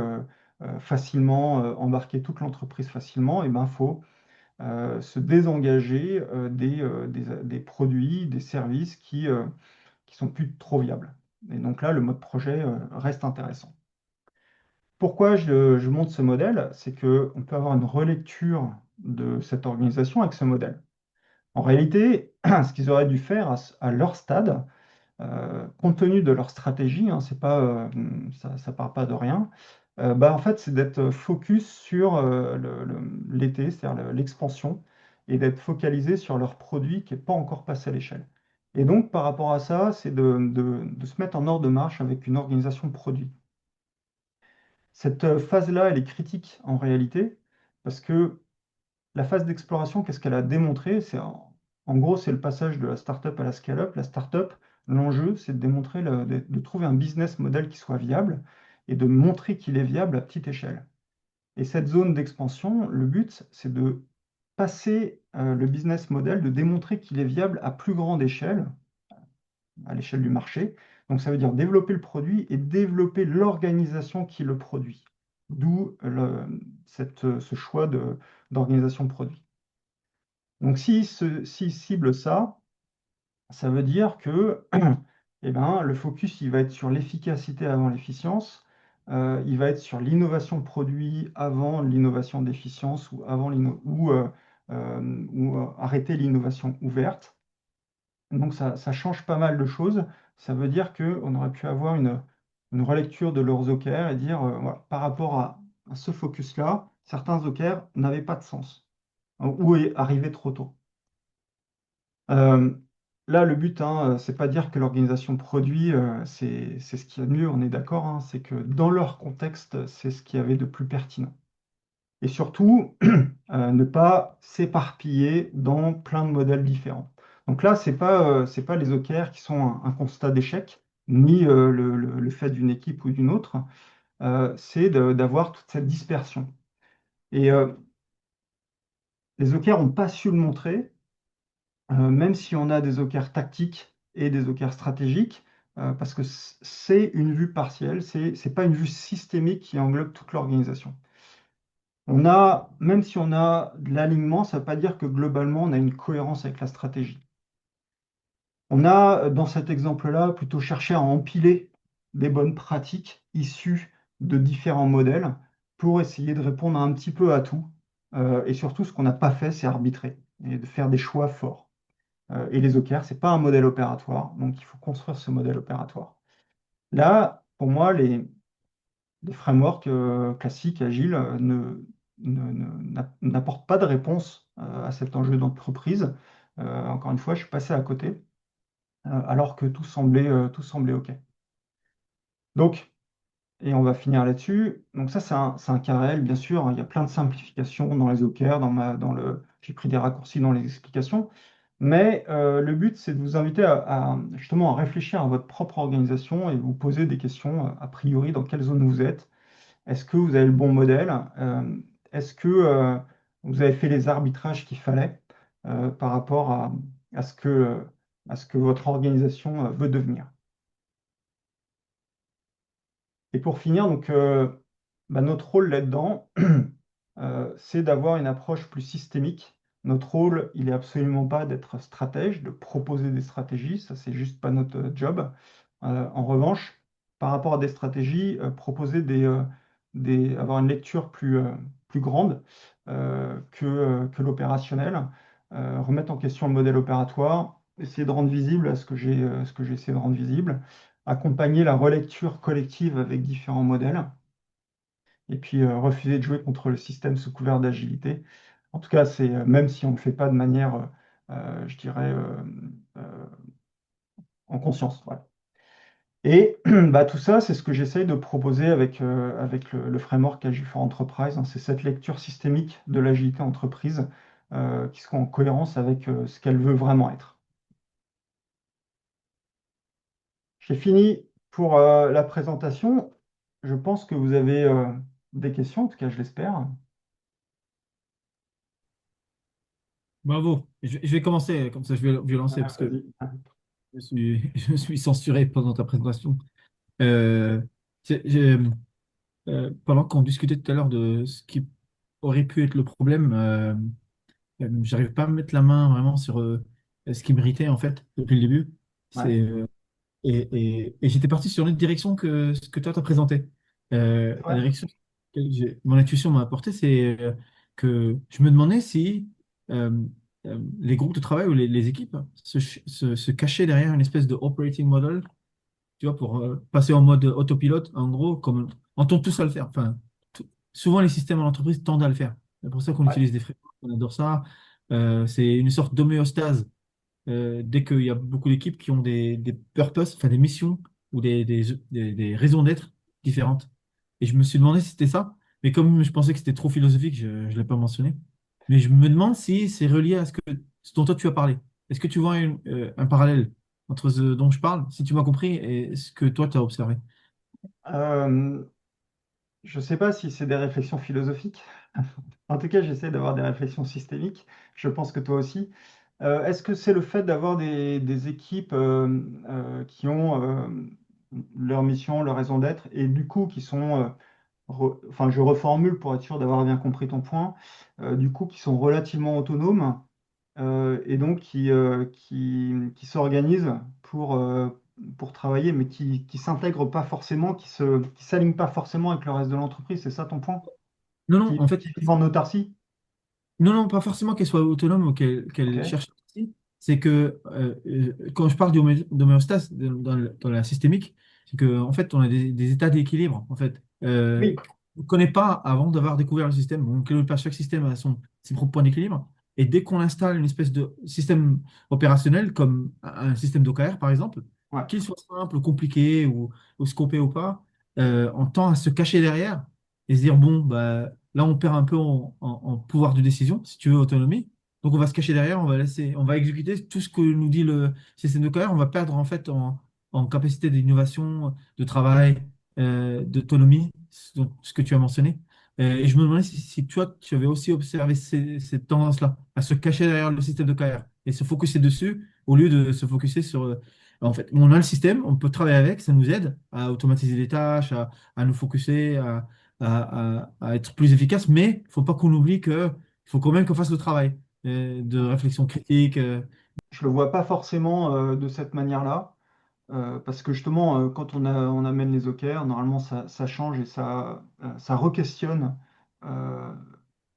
facilement, embarquer toute l'entreprise facilement, il faut se désengager des produits, des services qui sont plus trop viables. Et donc là, le mode projet reste intéressant. Pourquoi je montre ce modèle? C'est qu'on peut avoir une relecture de cette organisation avec ce modèle. En réalité, ce qu'ils auraient dû faire à leur stade, compte tenu de leur stratégie, hein, c'est pas, ça ne part pas de rien, en fait, c'est d'être focus sur l'été, c'est-à-dire l'expansion, et d'être focalisé sur leur produit qui n'est pas encore passé à l'échelle. Et donc, par rapport à ça, c'est de se mettre en ordre de marche avec une organisation de produit. Cette phase-là, elle est critique en réalité, parce que la phase d'exploration, qu'est-ce qu'elle a démontré? En gros, c'est le passage de la startup à la scale-up. La startup, l'enjeu, c'est de démontrer, de trouver un business model qui soit viable et de montrer qu'il est viable à petite échelle. Et cette zone d'expansion, le but, c'est de passer le business model, de démontrer qu'il est viable à plus grande échelle, à l'échelle du marché. Donc ça veut dire développer le produit et développer l'organisation qui le produit. D'où ce choix d'organisation produit. Donc s'il cible ça, ça veut dire que le focus il va être sur l'efficacité avant l'efficience, il va être sur l'innovation produit avant l'innovation d'efficience ou arrêter l'innovation ouverte. Donc ça change pas mal de choses. Ça veut dire qu'on aurait pu avoir une relecture de leurs OKR et dire, voilà, par rapport à ce focus-là, certains OKR n'avaient pas de sens ou arrivaient trop tôt. Là, le but, hein, c'est pas dire que l'organisation produit, c'est ce qu'il y a de mieux, on est d'accord, hein, c'est que dans leur contexte, c'est ce qu'il y avait de plus pertinent. Et surtout, ne pas s'éparpiller dans plein de modèles différents. Donc là, c'est pas les OKR qui sont un constat d'échec, ni le fait d'une équipe ou d'une autre, c'est d'avoir toute cette dispersion. Et Les OKR n'ont pas su le montrer, même si on a des OKR tactiques et des OKR stratégiques, parce que c'est une vue partielle, c'est pas une vue systémique qui englobe toute l'organisation. Même si on a de l'alignement, ça ne veut pas dire que globalement on a une cohérence avec la stratégie. On a, dans cet exemple-là, plutôt cherché à empiler des bonnes pratiques issues de différents modèles pour essayer de répondre un petit peu à tout. Et surtout, ce qu'on n'a pas fait, c'est arbitrer et de faire des choix forts. Et les OKR, ce n'est pas un modèle opératoire, donc il faut construire ce modèle opératoire. Là, pour moi, les frameworks classiques, agiles, n'apportent pas de réponse à cet enjeu d'entreprise. Encore une fois, je suis passé à côté, alors que tout semblait OK. Donc, et on va finir là-dessus. Donc ça, c'est un cas réel, bien sûr, hein. Il y a plein de simplifications dans les OKR, j'ai pris des raccourcis dans les explications. Mais le but, c'est de vous inviter justement à réfléchir à votre propre organisation et vous poser des questions, a priori, dans quelle zone vous êtes. Est-ce que vous avez le bon modèle? Est-ce que vous avez fait les arbitrages qu'il fallait par rapport à à ce que votre organisation veut devenir? Et pour finir, donc, notre rôle là-dedans, c'est d'avoir une approche plus systémique. Notre rôle, il n'est absolument pas d'être stratège, de proposer des stratégies, ça c'est juste pas notre job. En revanche, par rapport à des stratégies, proposer avoir une lecture plus grande que l'opérationnel, remettre en question le modèle opératoire, essayer de rendre visible ce que j'ai essayé de rendre visible, accompagner la relecture collective avec différents modèles, et puis refuser de jouer contre le système sous couvert d'agilité. En tout cas, c'est même si on ne le fait pas de manière, je dirais, euh, en conscience. Voilà. Et bah, tout ça, c'est ce que j'essaye de proposer avec le framework Agile for Enterprise, hein. C'est cette lecture systémique de l'agilité entreprise qui soit en cohérence avec ce qu'elle veut vraiment être. J'ai fini pour la présentation. Je pense que vous avez des questions, en tout cas, je l'espère. Bravo. Je vais commencer, comme ça je vais lancer, parce que Vas-y. je me suis censuré pendant ta présentation. Euh, c'est- j'ai- Pendant qu'on discutait tout à l'heure de ce qui aurait pu être le problème, j'arrive pas à mettre la main vraiment sur ce qui méritait en fait depuis le début. Ouais, C'est et j'étais parti sur une direction que ce que toi t'as présenté. La ouais, direction que mon intuition m'a apporté, c'est que je me demandais si euh, les groupes de travail ou les équipes se cachaient derrière une espèce de operating model, tu vois, pour passer en mode autopilote, en gros, comme on tend tous à le faire. Enfin, souvent les systèmes en entreprise tendent à le faire. C'est pour ça qu'on ouais, utilise des frameworks, on adore ça. C'est une sorte d'homéostase dès qu'il y a beaucoup d'équipes qui ont des purposes, enfin des missions ou des raisons d'être différentes. Et je me suis demandé si c'était ça, mais comme je pensais que c'était trop philosophique, je ne l'ai pas mentionné. Mais je me demande si c'est relié à ce dont toi tu as parlé. Est-ce que tu vois un parallèle entre ce dont je parle, si tu m'as compris, et ce que toi tu as observé? Euh, je ne sais pas si c'est des réflexions philosophiques. En tout cas, j'essaie d'avoir des réflexions systémiques. Je pense que toi aussi. Est-ce que c'est le fait d'avoir des équipes qui ont leur mission, leur raison d'être, et du coup qui sont, enfin je reformule pour être sûr d'avoir bien compris ton point, du coup qui sont relativement autonomes et donc qui s'organisent pour travailler, mais qui s'intègrent pas forcément, qui s'alignent pas forcément avec le reste de l'entreprise, c'est ça ton point? Non, non, en fait, Qui vivent en autarcie? non, non, pas forcément qu'elle soit autonome ou qu'elle Ok. cherche. C'est que quand je parle d'homéostase dans la systémique, c'est que en fait, on a des états d'équilibre. En fait, Oui, on ne connaît pas avant d'avoir découvert le système. On ne connaît pas chaque système a ses propres points d'équilibre. Et dès qu'on installe une espèce de système opérationnel, comme un système d'OKR par exemple, ouais, qu'il soit simple ou compliqué ou scopé ou pas, on tend à se cacher derrière et se dire, bon, bah, là, on perd un peu en pouvoir de décision, si tu veux, autonomie. Donc, on va se cacher derrière, on va exécuter tout ce que nous dit le système de carrière. On va perdre, en fait, en capacité d'innovation, de travail, d'autonomie, ce que tu as mentionné. Et je me demandais si toi, tu avais aussi observé cette tendance-là, à se cacher derrière le système de carrière et se focuser dessus au lieu de se focuser sur... En fait, on a le système, on peut travailler avec, ça nous aide à automatiser les tâches, à nous focuser, à être plus efficace, mais il ne faut pas qu'on oublie qu'il faut quand même qu'on fasse le travail de réflexion critique. Je le vois pas forcément de cette manière-là, parce que justement, quand on amène les OKR, normalement, ça change et ça re-questionne euh,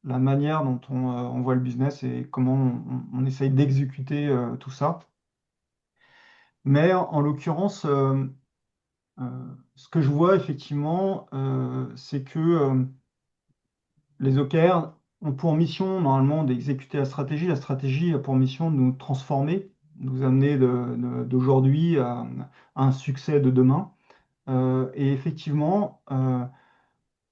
la manière dont on voit le business et comment on essaye d'exécuter tout ça. Mais en l'occurrence, ce que je vois effectivement, c'est que les OKR ont pour mission normalement d'exécuter la stratégie. La stratégie a pour mission de nous transformer, nous amener d'aujourd'hui à un succès de demain. Et effectivement,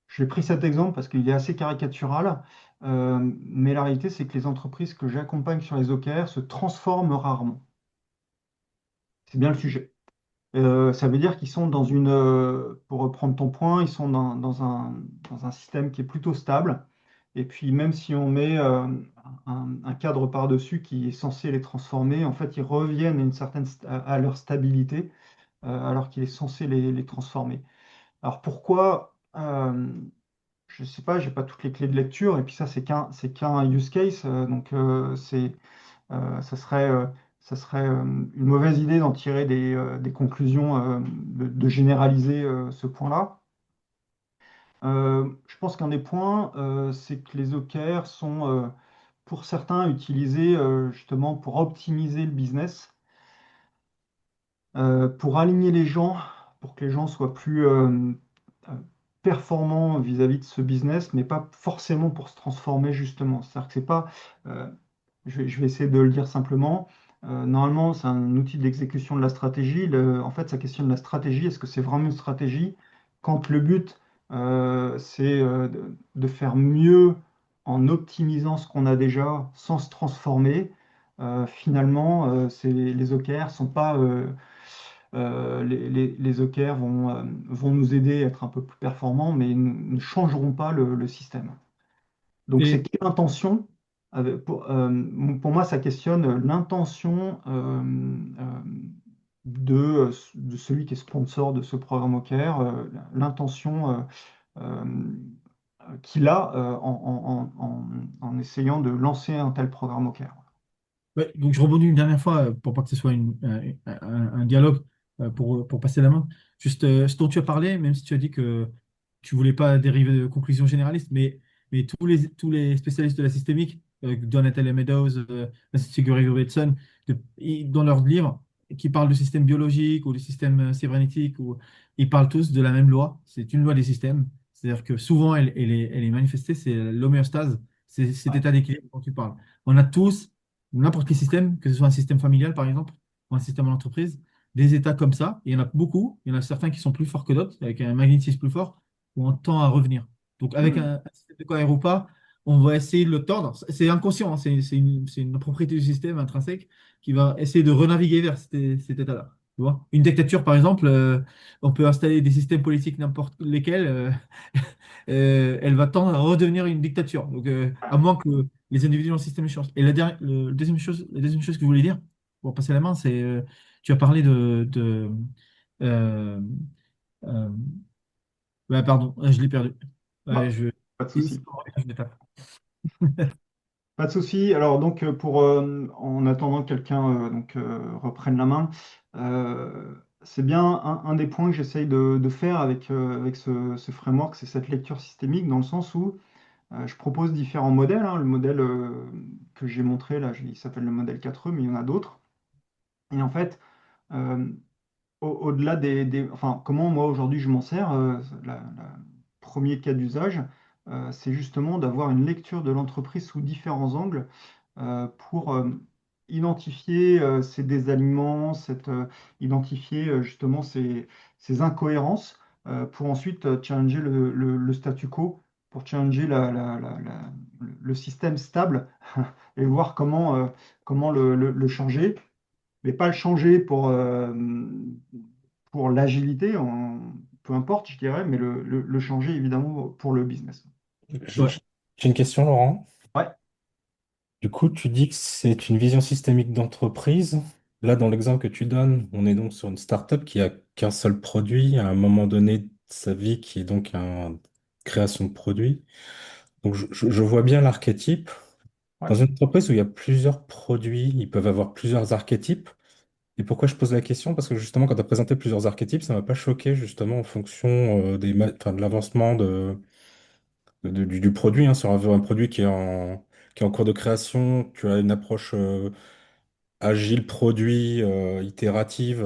j'ai pris cet exemple parce qu'il est assez caricatural, mais la réalité, c'est que les entreprises que j'accompagne sur les OKR se transforment rarement. C'est bien le sujet. Ça veut dire qu'ils sont pour reprendre ton point, ils sont dans un système qui est plutôt stable. Et puis même si on met un cadre par-dessus qui est censé les transformer, en fait, ils reviennent à leur stabilité, alors qu'il est censé les transformer. Alors pourquoi? Je ne sais pas, j'ai pas toutes les clés de lecture, et puis ça, c'est qu'un use case, donc ça serait, ça serait une mauvaise idée d'en tirer des conclusions, de généraliser ce point-là. Je pense qu'un des points, c'est que les OKR sont, pour certains, utilisés justement pour optimiser le business, pour aligner les gens, pour que les gens soient plus euh, performants vis-à-vis de ce business, mais pas forcément pour se transformer justement. C'est-à-dire que c'est pas, euh, je vais essayer de le dire simplement. Normalement, c'est un outil d'exécution de la stratégie. En fait, ça questionne la stratégie. Est-ce que c'est vraiment une stratégie quand le but, c'est de faire mieux en optimisant ce qu'on a déjà sans se transformer? Finalement, les OKR sont pas, les OKR vont nous aider à être un peu plus performants, mais ne changeront pas le système. Donc, c'est Et quelle intention? Pour moi, ça questionne l'intention de celui qui est sponsor de ce programme OKR, l'intention euh, qu'il a en essayant de lancer un tel programme OKR. ouais, donc je rebondis une dernière fois pour pas que ce soit un dialogue pour passer la main. Juste ce dont tu as parlé, même si tu as dit que tu voulais pas dériver de conclusions généralistes, mais tous les spécialistes de la systémique, Donatella Meadows, l'Institut Gregory-Bateson, dans leurs livres, qui parlent de système biologique ou de système cybernétique, ils parlent tous de la même loi. C'est une loi des systèmes. C'est-à-dire que souvent, elle est manifestée, c'est l'homéostase, c'est cet Ouais. état d'équilibre dont tu parles. On a tous n'importe quel système, que ce soit un système familial par exemple, ou un système en entreprise, des états comme ça, il y en a beaucoup, il y en a certains qui sont plus forts que d'autres, avec un magnétisme plus fort, où on tend à revenir. Donc avec Hmm. un système de cohérent ou pas, on va essayer de le tordre. C'est inconscient, hein, c'est une propriété du système intrinsèque qui va essayer de renaviguer vers cet état-là. Tu vois? Une dictature, par exemple, on peut installer des systèmes politiques n'importe lesquels, elle va tendre à redevenir une dictature. Donc, à moins que les individus dans le système changent. Et la deuxième chose que je voulais dire, pour passer la main, c'est tu as parlé euh, euh, ouais, pardon, je l'ai perdu. Ouais, Bah, pas de c'est souci. pas vrai que je l'ai pas. Pas de souci. Alors donc en attendant que quelqu'un reprenne la main, c'est bien un des points que j'essaye de faire avec ce framework, c'est cette lecture systémique dans le sens où je propose différents modèles, hein. Le modèle que j'ai montré là, il s'appelle le modèle 4E, mais il y en a d'autres. Et en fait, euh, au-delà enfin, comment moi aujourd'hui je m'en sers, premier cas d'usage, c'est justement d'avoir une lecture de l'entreprise sous différents angles pour identifier ces désalignements, identifier justement ces incohérences, pour ensuite challenger le statu quo, pour challenger le système stable et voir comment le changer, mais pas le changer pour l'agilité, peu importe, je dirais, mais le changer évidemment pour le business. Ouais. J'ai une question, Laurent. Ouais, Du coup, tu dis que c'est une vision systémique d'entreprise. Là, dans l'exemple que tu donnes, on est donc sur une startup qui a qu'un seul produit à un moment donné de sa vie, qui est donc une création de produit. Donc, je vois bien l'archétype. ouais. Dans une entreprise où il y a plusieurs produits, ils peuvent avoir plusieurs archétypes. Et pourquoi je pose la question? Parce que justement, quand tu as présenté plusieurs archétypes, ça m'a pas choqué justement en fonction enfin, de l'avancement du produit. Hein. Sur un produit qui est en cours de création, tu as une approche agile, produit, itérative.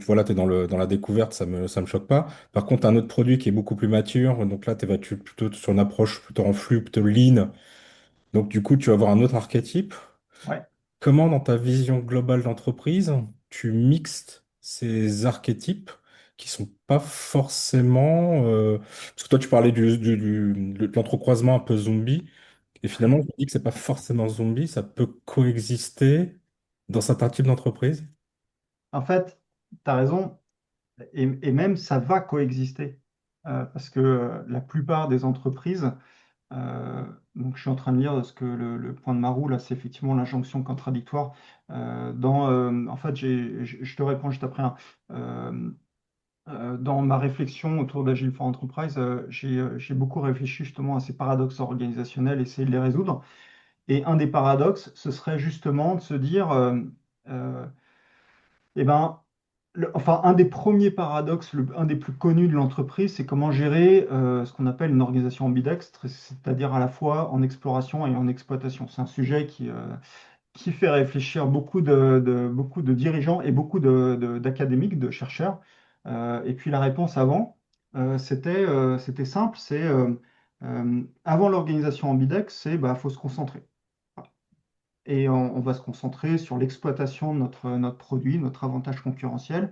Voilà, tu es dans la découverte, ça me choque pas. Par contre, un autre produit qui est beaucoup plus mature, donc là, tu vas plutôt sur une approche plutôt en flux, plutôt lean. Donc du coup, tu vas avoir un autre archétype. Ouais. Comment, dans ta vision globale d'entreprise, tu mixes ces archétypes qui sont pas forcément... Parce que toi, tu parlais de l'entrecroisement un peu zombie, et finalement, je me dis que c'est pas forcément zombie, ça peut coexister dans certains types d'entreprises. En fait, tu as raison, et même ça va coexister. Parce que la plupart des entreprises, donc je suis en train de lire ce que le point de Marou, là, c'est effectivement l'injonction contradictoire. En fait, je te réponds juste après, hein. Euh, dans ma réflexion autour d'Agile for Enterprise, j'ai beaucoup réfléchi justement à ces paradoxes organisationnels, essayer de les résoudre. Et un des paradoxes, ce serait justement de se dire, euh, eh ben, enfin, un des premiers paradoxes, un des plus connus de l'entreprise, c'est comment gérer ce qu'on appelle une organisation ambidextre, c'est-à-dire à la fois en exploration et en exploitation. C'est un sujet qui fait réfléchir beaucoup de dirigeants et beaucoup d'académiques, de chercheurs. Et puis la réponse avant, c'était simple, avant l'organisation ambidex, c'est bah, faut se concentrer. Et on va se concentrer sur l'exploitation de notre produit, notre avantage concurrentiel.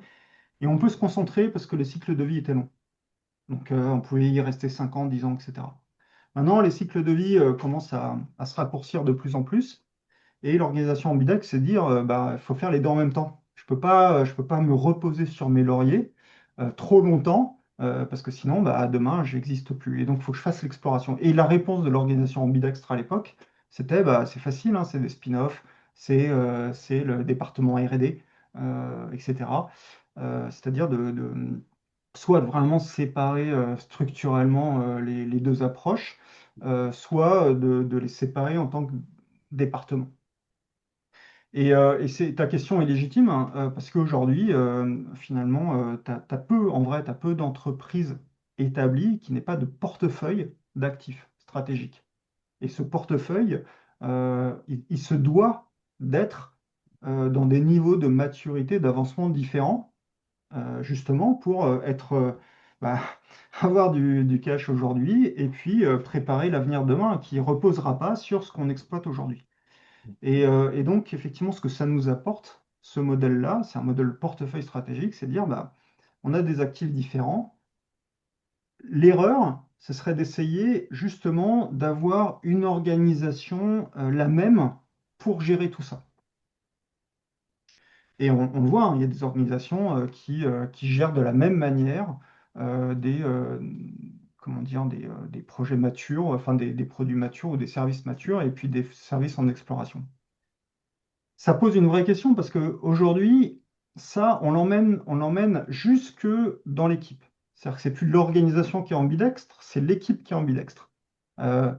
Et on peut se concentrer parce que le cycle de vie était long. Donc on pouvait y rester 5 ans, 10 ans, etc. Maintenant, les cycles de vie commencent à se raccourcir de plus en plus. Et l'organisation ambidex, c'est dire, bah, il faut faire les deux en même temps. Je peux pas me reposer sur mes lauriers trop longtemps, parce que sinon, bah, demain, je n'existe plus. Et donc, il faut que je fasse l'exploration. Et la réponse de l'organisation ambidextre à l'époque, c'était, bah, c'est facile, hein, c'est des spin-offs, c'est le département R&D, etc. C'est-à-dire soit de vraiment séparer structurellement les deux approches, soit de les séparer en tant que département. Et ta question est légitime, hein, parce qu'aujourd'hui, finalement, en vrai, tu as peu d'entreprises établies qui n'aient pas de portefeuille d'actifs stratégiques. Et ce portefeuille, il se doit d'être dans des niveaux de maturité, d'avancement différents, justement pour bah, avoir du cash aujourd'hui et puis préparer l'avenir demain qui ne reposera pas sur ce qu'on exploite aujourd'hui. Et donc, effectivement, ce que ça nous apporte, ce modèle-là, c'est un modèle portefeuille stratégique, c'est dire, bah, on a des actifs différents. L'erreur, ce serait d'essayer justement d'avoir une organisation la même pour gérer tout ça. Et on le voit, hein, il y a des organisations qui gèrent de la même manière comment dire, des projets matures, enfin des produits matures ou des services matures, et puis des services en exploration. Ça pose une vraie question parce qu'aujourd'hui, ça, on l'emmène jusque dans l'équipe. C'est-à-dire que c'est plus l'organisation qui est ambidextre, c'est l'équipe qui est ambidextre. Euh,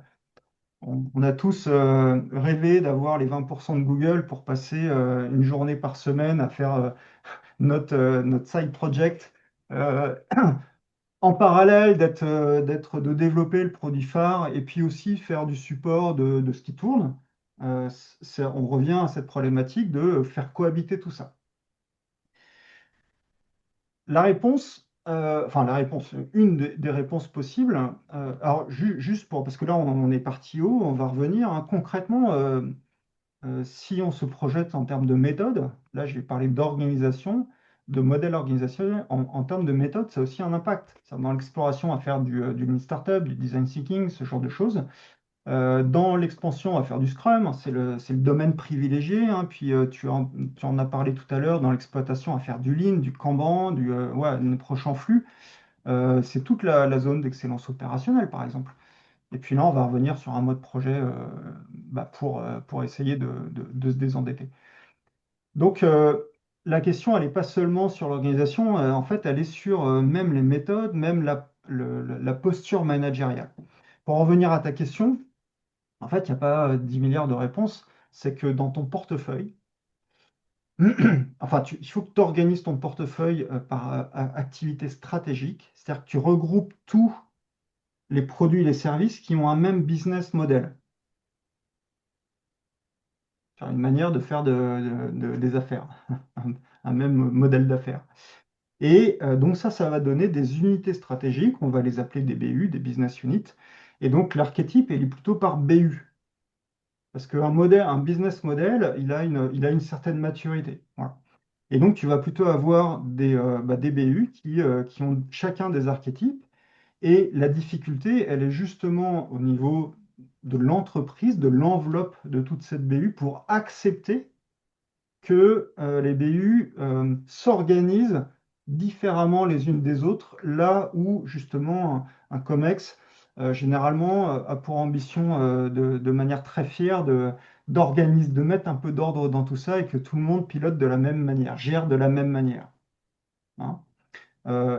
on a tous rêvé d'avoir les 20% de Google pour passer une journée par semaine à faire notre side project. Euh, En parallèle de développer le produit phare et puis aussi faire du support de ce qui tourne, on revient à cette problématique de faire cohabiter tout ça. Une des réponses possibles, alors juste pour, parce que là on est parti haut, on va revenir, hein. Concrètement, si on se projette en termes de méthode, là je vais parler d'organisation, de modèle organisationnel, en termes de méthode, ça a aussi un impact. C'est dans l'exploration à faire du Lean Startup, du Design Thinking, ce genre de choses. Dans l'expansion à faire du Scrum, hein, c'est le domaine privilégié, hein. Puis tu en as parlé tout à l'heure, dans l'exploitation à faire du Lean, du Kanban, ouais, une approche en flux. C'est toute la zone d'excellence opérationnelle, par exemple. Et puis là, on va revenir sur un mode projet pour essayer de se désendetter. Donc, la question, elle n'est pas seulement sur l'organisation, en fait, elle est sur même les méthodes, même la posture managériale. Pour en revenir à ta question, en fait, il n'y a pas 10 milliards de réponses. C'est que dans ton portefeuille, enfin, il faut que tu organises ton portefeuille par activité stratégique, c'est-à-dire que tu regroupes tous les produits et les services qui ont un même business model, une manière de faire des affaires, un même modèle d'affaires. Et donc ça va donner des unités stratégiques, on va les appeler des BU, des business units. Et donc l'archétype, il est plutôt par BU. Parce qu'un modèle, un business model, il a une certaine maturité. Voilà. Et donc tu vas plutôt avoir des BU qui ont chacun des archétypes. Et la difficulté, elle est justement au niveau de l'entreprise, de l'enveloppe de toute cette BU pour accepter que les BU s'organisent différemment les unes des autres, là où justement un COMEX généralement a pour ambition de manière très fière d'organiser, de mettre un peu d'ordre dans tout ça et que tout le monde pilote de la même manière, gère de la même manière. Hein.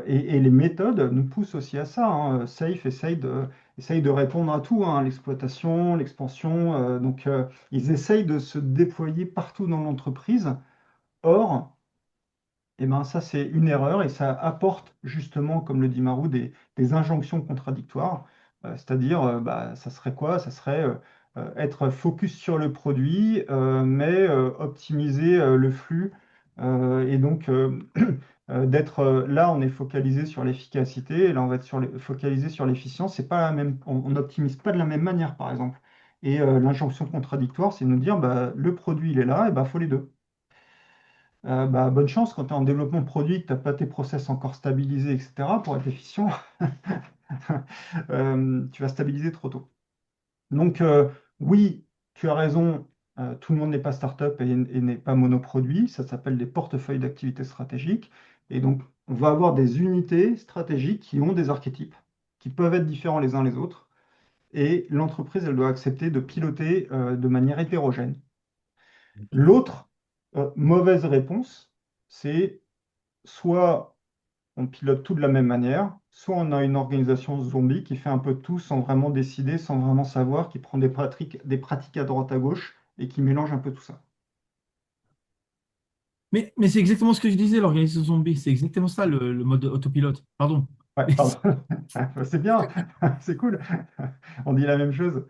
Et les méthodes nous poussent aussi à ça. Hein. Safe essaye de répondre à tout, hein, l'exploitation, l'expansion. Donc, ils essayent de se déployer partout dans l'entreprise. Or, eh ben, ça, c'est une erreur et ça apporte justement, comme le dit Marou, des injonctions contradictoires. C'est-à-dire, ça serait quoi? Ça serait être focus sur le produit, mais optimiser le flux. Et donc, d'être là, on est focalisé sur l'efficacité, et là, on va être focalisé sur l'efficience. C'est pas la même, on n'optimise pas de la même manière, par exemple. Et l'injonction contradictoire, c'est de nous dire, le produit, il est là, et il faut les deux. Bonne chance quand tu es en développement de produit, que tu n'as pas tes process encore stabilisés, etc. Pour être efficient, tu vas stabiliser trop tôt. Donc, oui, tu as raison, tout le monde n'est pas start-up et n'est pas monoproduit. Ça s'appelle des portefeuilles d'activités stratégiques. Et donc, on va avoir des unités stratégiques qui ont des archétypes, qui peuvent être différents les uns les autres. Et l'entreprise, elle doit accepter de piloter de manière hétérogène. L'autre mauvaise réponse, c'est soit on pilote tout de la même manière, soit on a une organisation zombie qui fait un peu de tout sans vraiment décider, sans vraiment savoir, qui prend des pratiques à droite à gauche et qui mélange un peu tout ça. Mais c'est exactement ce que je disais, l'organisation zombie. C'est exactement ça, le mode autopilote. Pardon. Ouais, Mais pardon. C'est bien, c'est cool. On dit la même chose.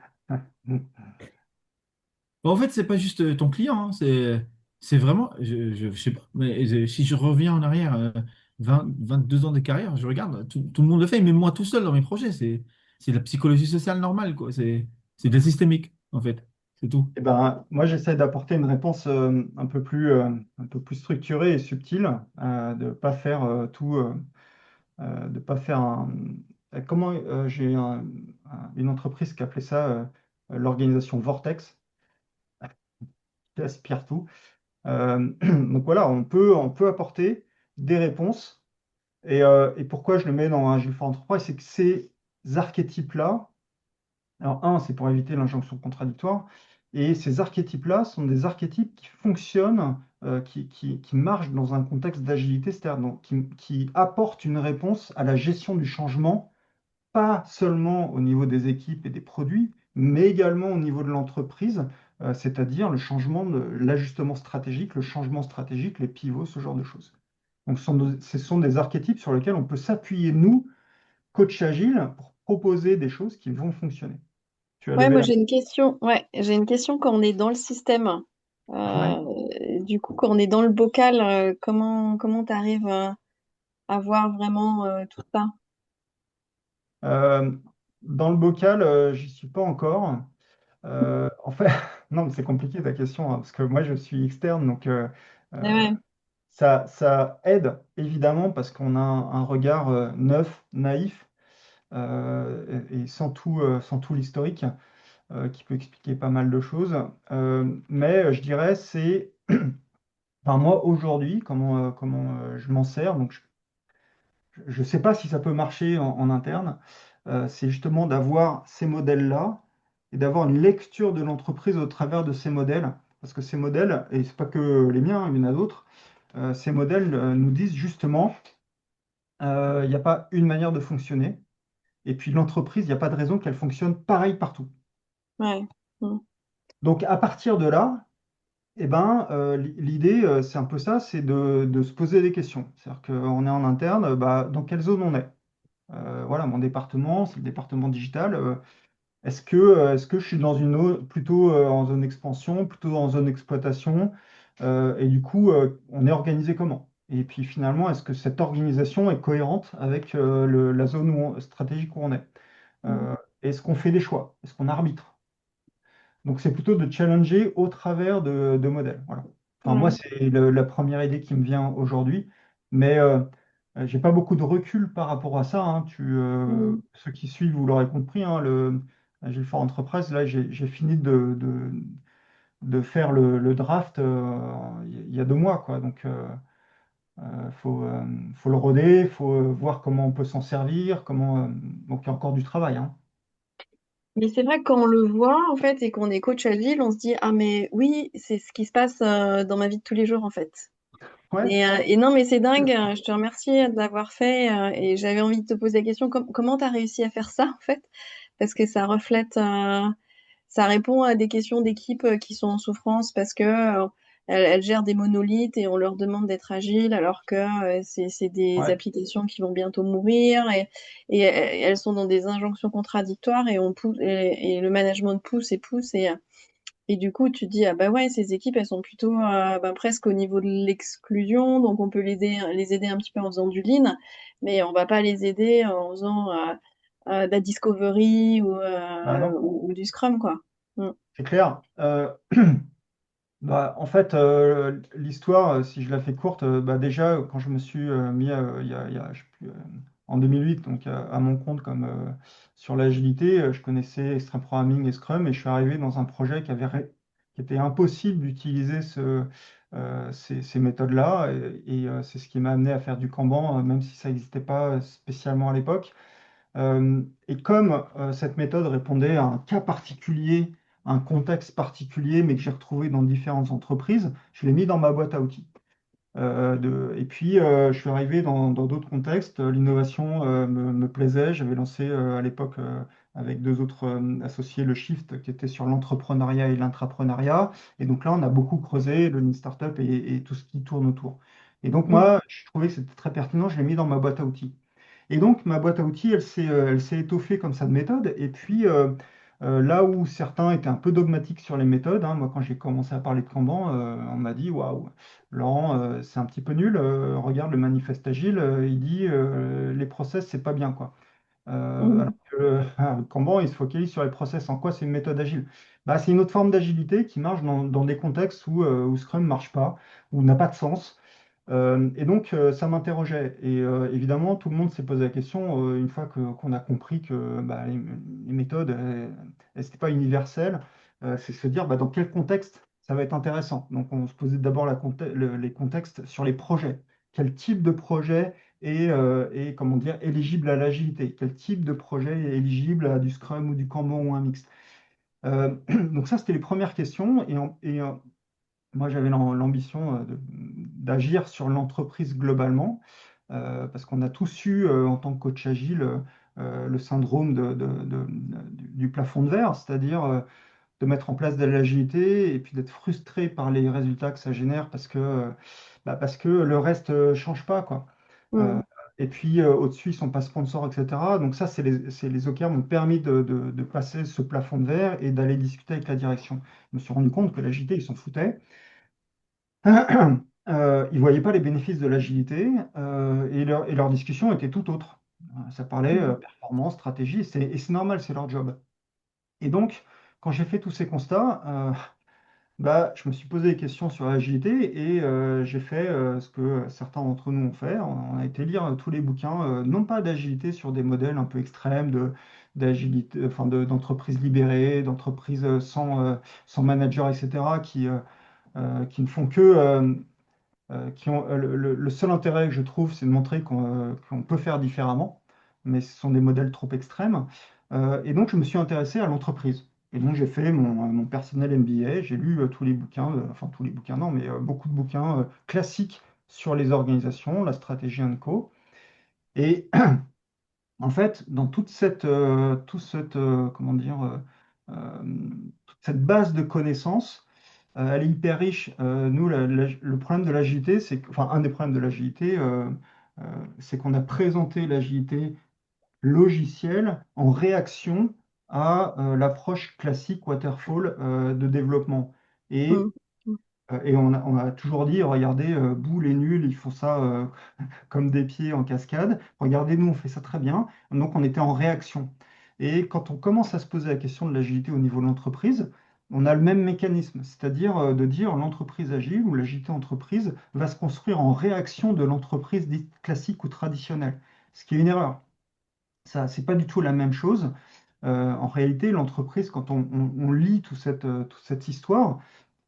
en fait, c'est pas juste ton client, hein, c'est vraiment, je sais pas, mais si je reviens en arrière, 22 ans de carrière, je regarde, tout le monde le fait, même moi tout seul dans mes projets, c'est de la psychologie sociale normale, quoi. C'est de la systémique, en fait. C'est tout. Eh ben, moi, j'essaie d'apporter une réponse un peu plus structurée et subtile, de ne pas faire tout, de pas faire un. Comment j'ai une entreprise qui appelait ça l'organisation Vortex, qui aspire tout. Donc voilà, on peut apporter des réponses. Et pourquoi je le mets dans un Agile for Enterprise, c'est que ces archétypes-là, alors un, c'est pour éviter l'injonction contradictoire, et ces archétypes-là sont des archétypes qui fonctionnent, qui marchent dans un contexte d'agilité, c'est-à-dire qui apportent une réponse à la gestion du changement, pas seulement au niveau des équipes et des produits, mais également au niveau de l'entreprise, c'est-à-dire le changement l'ajustement stratégique, le changement stratégique, les pivots, ce genre de choses. Donc, ce sont des archétypes sur lesquels on peut s'appuyer, nous, coach agile, pour proposer des choses qui vont fonctionner. Tu as Ouais, levé moi la main. j'ai une question. Ouais, j'ai une question quand on est dans le système. Ouais. Du coup, quand on est dans le bocal, comment tu arrives à voir vraiment tout ça? Euh, dans le bocal, j'y suis pas encore. En fait, non, mais c'est compliqué ta question, hein, parce que moi, je suis externe, donc Ouais, euh, ouais. ça aide évidemment parce qu'on a un regard neuf, naïf, et sans tout l'historique, qui peut expliquer pas mal de choses. Mais je dirais, enfin, moi aujourd'hui, comment je m'en sers, donc je ne sais pas si ça peut marcher en interne, c'est justement d'avoir ces modèles-là et d'avoir une lecture de l'entreprise au travers de ces modèles. Parce que ces modèles, et c'est pas que les miens, il y en a d'autres, ces modèles nous disent justement, il n'y a pas une manière de fonctionner. Et puis l'entreprise, il n'y a pas de raison qu'elle fonctionne pareil partout. Ouais. Mm. Donc à partir de là, eh ben, l'idée, c'est un peu ça, c'est de se poser des questions. C'est-à-dire qu'on est en interne, bah, dans quelle zone on est? Voilà, mon département, c'est le département digital. Est-ce que je suis dans plutôt en zone expansion, plutôt en zone exploitation? Et du coup, on est organisé comment? Et puis finalement, est-ce que cette organisation est cohérente avec la zone stratégique où on est? Mm. Est-ce qu'on fait des choix? Est-ce qu'on arbitre? Donc c'est plutôt de challenger au travers de modèles. Voilà. Enfin, moi, Ouais. c'est la première idée qui me vient aujourd'hui, mais j'ai pas beaucoup de recul par rapport à ça, hein. Mm. Ceux qui suivent, vous l'aurez compris, hein, j'ai le Fort Entreprise, là, j'ai fini de faire le draft il y a 2 mois, quoi. Donc, faut le roder, faut voir comment on peut s'en servir, donc il y a encore du travail, hein. Mais c'est vrai que quand on le voit, en fait, et qu'on est coach agile, on se dit, ah, mais oui, c'est ce qui se passe dans ma vie de tous les jours, en fait. Ouais, Et non, mais c'est dingue, je te remercie de l'avoir fait, et j'avais envie de te poser la question, comment tu as réussi à faire ça, en fait? Parce que ça reflète, ça répond à des questions d'équipes qui sont en souffrance parce que elles gèrent des monolithes et on leur demande d'être agiles alors que c'est des ouais, applications qui vont bientôt mourir et elles sont dans des injonctions contradictoires et on pousse et le management pousse et pousse et du coup tu te dis ah bah ouais ces équipes elles sont plutôt bah, presque au niveau de l'exclusion donc on peut les aider un petit peu en faisant du lean mais on va pas les aider en faisant de la discovery bah non, ou du scrum quoi. Mm. c'est clair. Bah, en fait, l'histoire, si je la fais courte, bah, déjà, quand je me suis mis je sais plus, en 2008, donc à mon compte comme sur l'agilité, je connaissais Extreme Programming et Scrum, et je suis arrivé dans un projet qui était impossible d'utiliser ces méthodes-là, et c'est ce qui m'a amené à faire du Kanban, même si ça n'existait pas spécialement à l'époque. Et comme cette méthode répondait à un cas particulier, un contexte particulier, mais que j'ai retrouvé dans différentes entreprises, je l'ai mis dans ma boîte à outils. Et puis, je suis arrivé dans d'autres contextes. L'innovation me plaisait. J'avais lancé à l'époque avec 2 autres associés le Shift qui était sur l'entrepreneuriat et l'intrapreneuriat. Et donc là, on a beaucoup creusé le Lean Startup et tout ce qui tourne autour. Et donc Mm. moi, je trouvais que c'était très pertinent. Je l'ai mis dans ma boîte à outils. Et donc, ma boîte à outils, elle s'est étoffée comme ça de méthodes. Et puis, là où certains étaient un peu dogmatiques sur les méthodes, hein, moi, quand j'ai commencé à parler de Kanban, on m'a dit, waouh, Laurent, c'est un petit peu nul. Regarde le manifeste agile, il dit, les process, c'est pas bien, quoi. Alors Mm. que le Kanban, il se focalise sur les process. En quoi c'est une méthode agile? Bah, c'est une autre forme d'agilité qui marche dans des contextes où Scrum marche pas, où n'a pas de sens. Et donc, ça m'interrogeait. Et évidemment, tout le monde s'est posé la question une fois qu'on a compris que bah, les méthodes, elles n'étaient pas universelles. C'est se dire bah, dans quel contexte ça va être intéressant. Donc, on se posait d'abord les contextes sur les projets. Quel type de projet est comment dire, éligible à l'agilité? Quel type de projet est éligible à du Scrum ou du Kanban ou un mixte? Donc, ça, c'était les premières questions. Moi, j'avais l'ambition d'agir sur l'entreprise globalement, parce qu'on a tous eu, en tant que coach agile, le syndrome du plafond de verre, c'est-à-dire de mettre en place de l'agilité et puis d'être frustré par les résultats que ça génère parce que le reste ne change pas, quoi. Euh, Mm. et puis au-dessus, ils ne sont pas sponsors, etc. Donc ça, c'est les OKR m'ont permis de passer ce plafond de verre et d'aller discuter avec la direction. Je me suis rendu compte que l'agilité, ils s'en foutaient. Ils ne voyaient pas les bénéfices de l'agilité et leur discussion était tout autre. Ça parlait Mm. performance, stratégie, et c'est normal, c'est leur job. Et donc, quand j'ai fait tous ces constats, bah, je me suis posé des questions sur l'agilité et j'ai fait ce que certains d'entre nous ont fait. On a été lire tous les bouquins, non pas d'agilité sur des modèles un peu extrêmes, d'agilité, enfin d'entreprises libérées, d'entreprises sans manager, etc., qui ne font que qui ont le seul intérêt que je trouve, c'est de montrer qu'on peut faire différemment, mais ce sont des modèles trop extrêmes. Et donc, je me suis intéressé à l'entreprise. Et donc, j'ai fait mon personnel MBA, j'ai lu tous les bouquins, enfin tous les bouquins, non, mais beaucoup de bouquins classiques sur les organisations, la stratégie co. Et en fait, dans comment dire, toute cette base de connaissances, elle est hyper riche. Nous, le problème de l'agilité, enfin, un des problèmes de l'agilité, euh, c'est qu'on a présenté l'agilité logicielle en réaction à l'approche classique waterfall de développement. Mm. Et, et on a toujours dit, regardez, Boulle est nul, ils font ça comme des pieds en cascade. Regardez, nous, on fait ça très bien. Donc, on était en réaction. Et quand on commence à se poser la question de l'agilité au niveau de l'entreprise, on a le même mécanisme, c'est-à-dire de dire l'entreprise agile ou l'agilité entreprise va se construire en réaction de l'entreprise dite classique ou traditionnelle, ce qui est une erreur. Ça, c'est pas du tout la même chose. En réalité, l'entreprise, quand on lit toute cette histoire,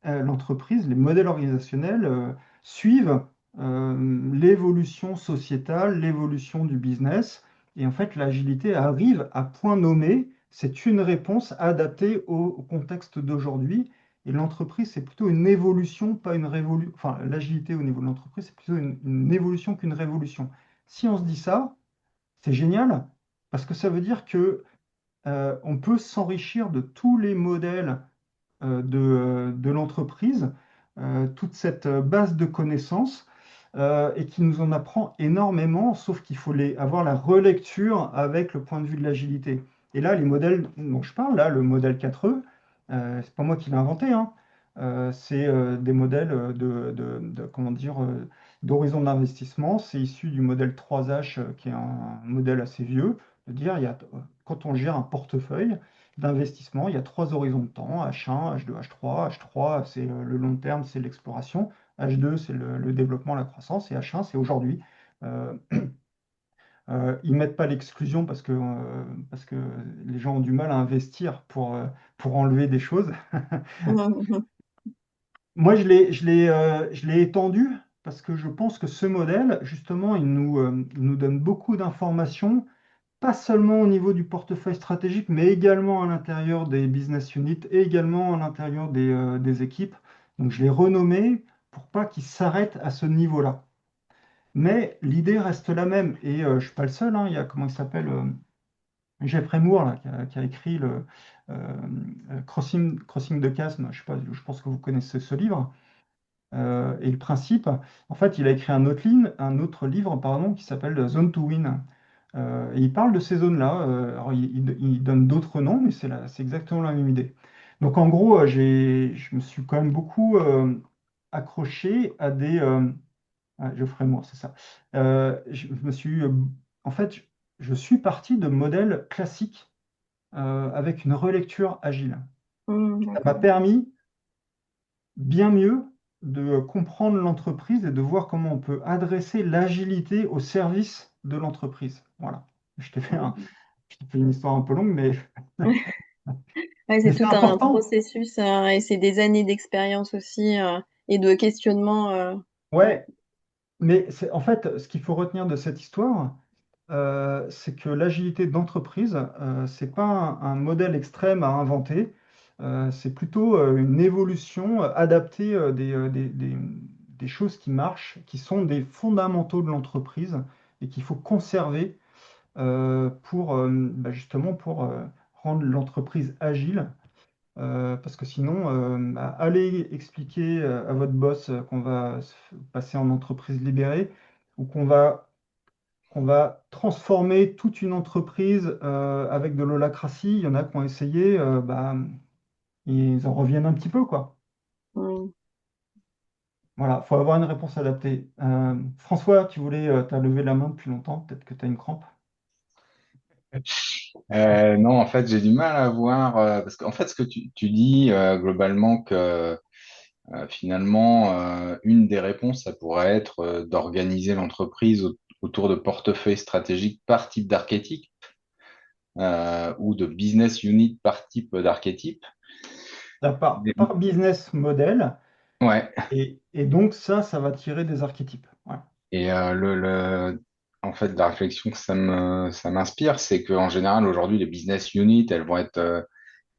l'entreprise, les modèles organisationnels suivent l'évolution sociétale, l'évolution du business. Et en fait, l'agilité arrive à point nommé. C'est une réponse adaptée au contexte d'aujourd'hui. Et l'entreprise, c'est plutôt une évolution, pas une révolution. Enfin, l'agilité au niveau de l'entreprise, c'est plutôt une évolution qu'une révolution. Si on se dit ça, c'est génial, parce que ça veut dire que on peut s'enrichir de tous les modèles de l'entreprise, toute cette base de connaissances et qui nous en apprend énormément, sauf qu'il faut avoir la relecture avec le point de vue de l'agilité. Et là, les modèles dont je parle, là, le modèle 4E, c'est pas moi qui l'ai inventé, hein. C'est des modèles comment dire, d'horizon d'investissement. C'est issu du modèle 3H, qui est un modèle assez vieux, de dire, quand on gère un portefeuille, d'investissement. Il y a trois horizons de temps, H1, H2, H3. H3, c'est le long terme, c'est l'exploration. H2, c'est le développement, la croissance. Et H1, c'est aujourd'hui. Euh, ils ne mettent pas l'exclusion parce que les gens ont du mal à investir pour enlever des choses. Mm. Moi, je l'ai étendu parce que je pense que ce modèle, justement, il nous donne beaucoup d'informations pas seulement au niveau du portefeuille stratégique, mais également à l'intérieur des business units et également à l'intérieur des équipes. Donc je l'ai renommé pour pas qu'il s'arrête à ce niveau-là. Mais l'idée reste la même. Et je ne suis pas le seul, hein. Il y a, comment il s'appelle, Jeffrey Moore, là, qui a écrit Crossing the Chasm. Je sais pas, je pense que vous connaissez ce livre. Et le principe, en fait, il a écrit un autre livre, pardon, qui s'appelle Zone to Win. Et il parle de ces zones-là. Alors, il donne d'autres noms, mais c'est exactement la même idée. Donc, en gros, je me suis quand même beaucoup accroché à Geoffrey Moore, c'est ça. Je me suis, en fait, je suis parti de modèles classiques avec une relecture agile. Ça m'a D'accord. permis bien mieux de comprendre l'entreprise et de voir comment on peut adresser l'agilité au service de l'entreprise. Voilà. Je t'ai fait Mm. je t'ai fait une histoire un peu longue, Ouais, mais c'est c'est tout un important. processus et c'est des années d'expérience aussi et de questionnement. Ouais. Ouais, mais en fait, ce qu'il faut retenir de cette histoire, c'est que l'agilité d'entreprise, c'est pas un modèle extrême à inventer, c'est plutôt une évolution adaptée des choses qui marchent, qui sont des fondamentaux de l'entreprise et qu'il faut conserver justement pour rendre l'entreprise agile. Parce que sinon, allez expliquer à votre boss qu'on va passer en entreprise libérée ou qu'on va transformer toute une entreprise avec de l'holacratie. Il y en a qui ont essayé, ils en reviennent un petit peu, quoi. Mm. Voilà, il faut avoir une réponse adaptée. François, tu as levé la main depuis longtemps, peut-être que tu as une crampe. Non, en fait, j'ai du mal à voir, parce qu'en fait, ce que tu dis globalement que finalement, une des réponses, ça pourrait être d'organiser l'entreprise autour de portefeuilles stratégiques par type d'archétype ou de business unit par type d'archétype. Par business model Ouais. Et donc ça va tirer des archétypes. Ouais. Et en fait, la réflexion que ça m'inspire, c'est qu'en général, aujourd'hui, les business units, elles vont être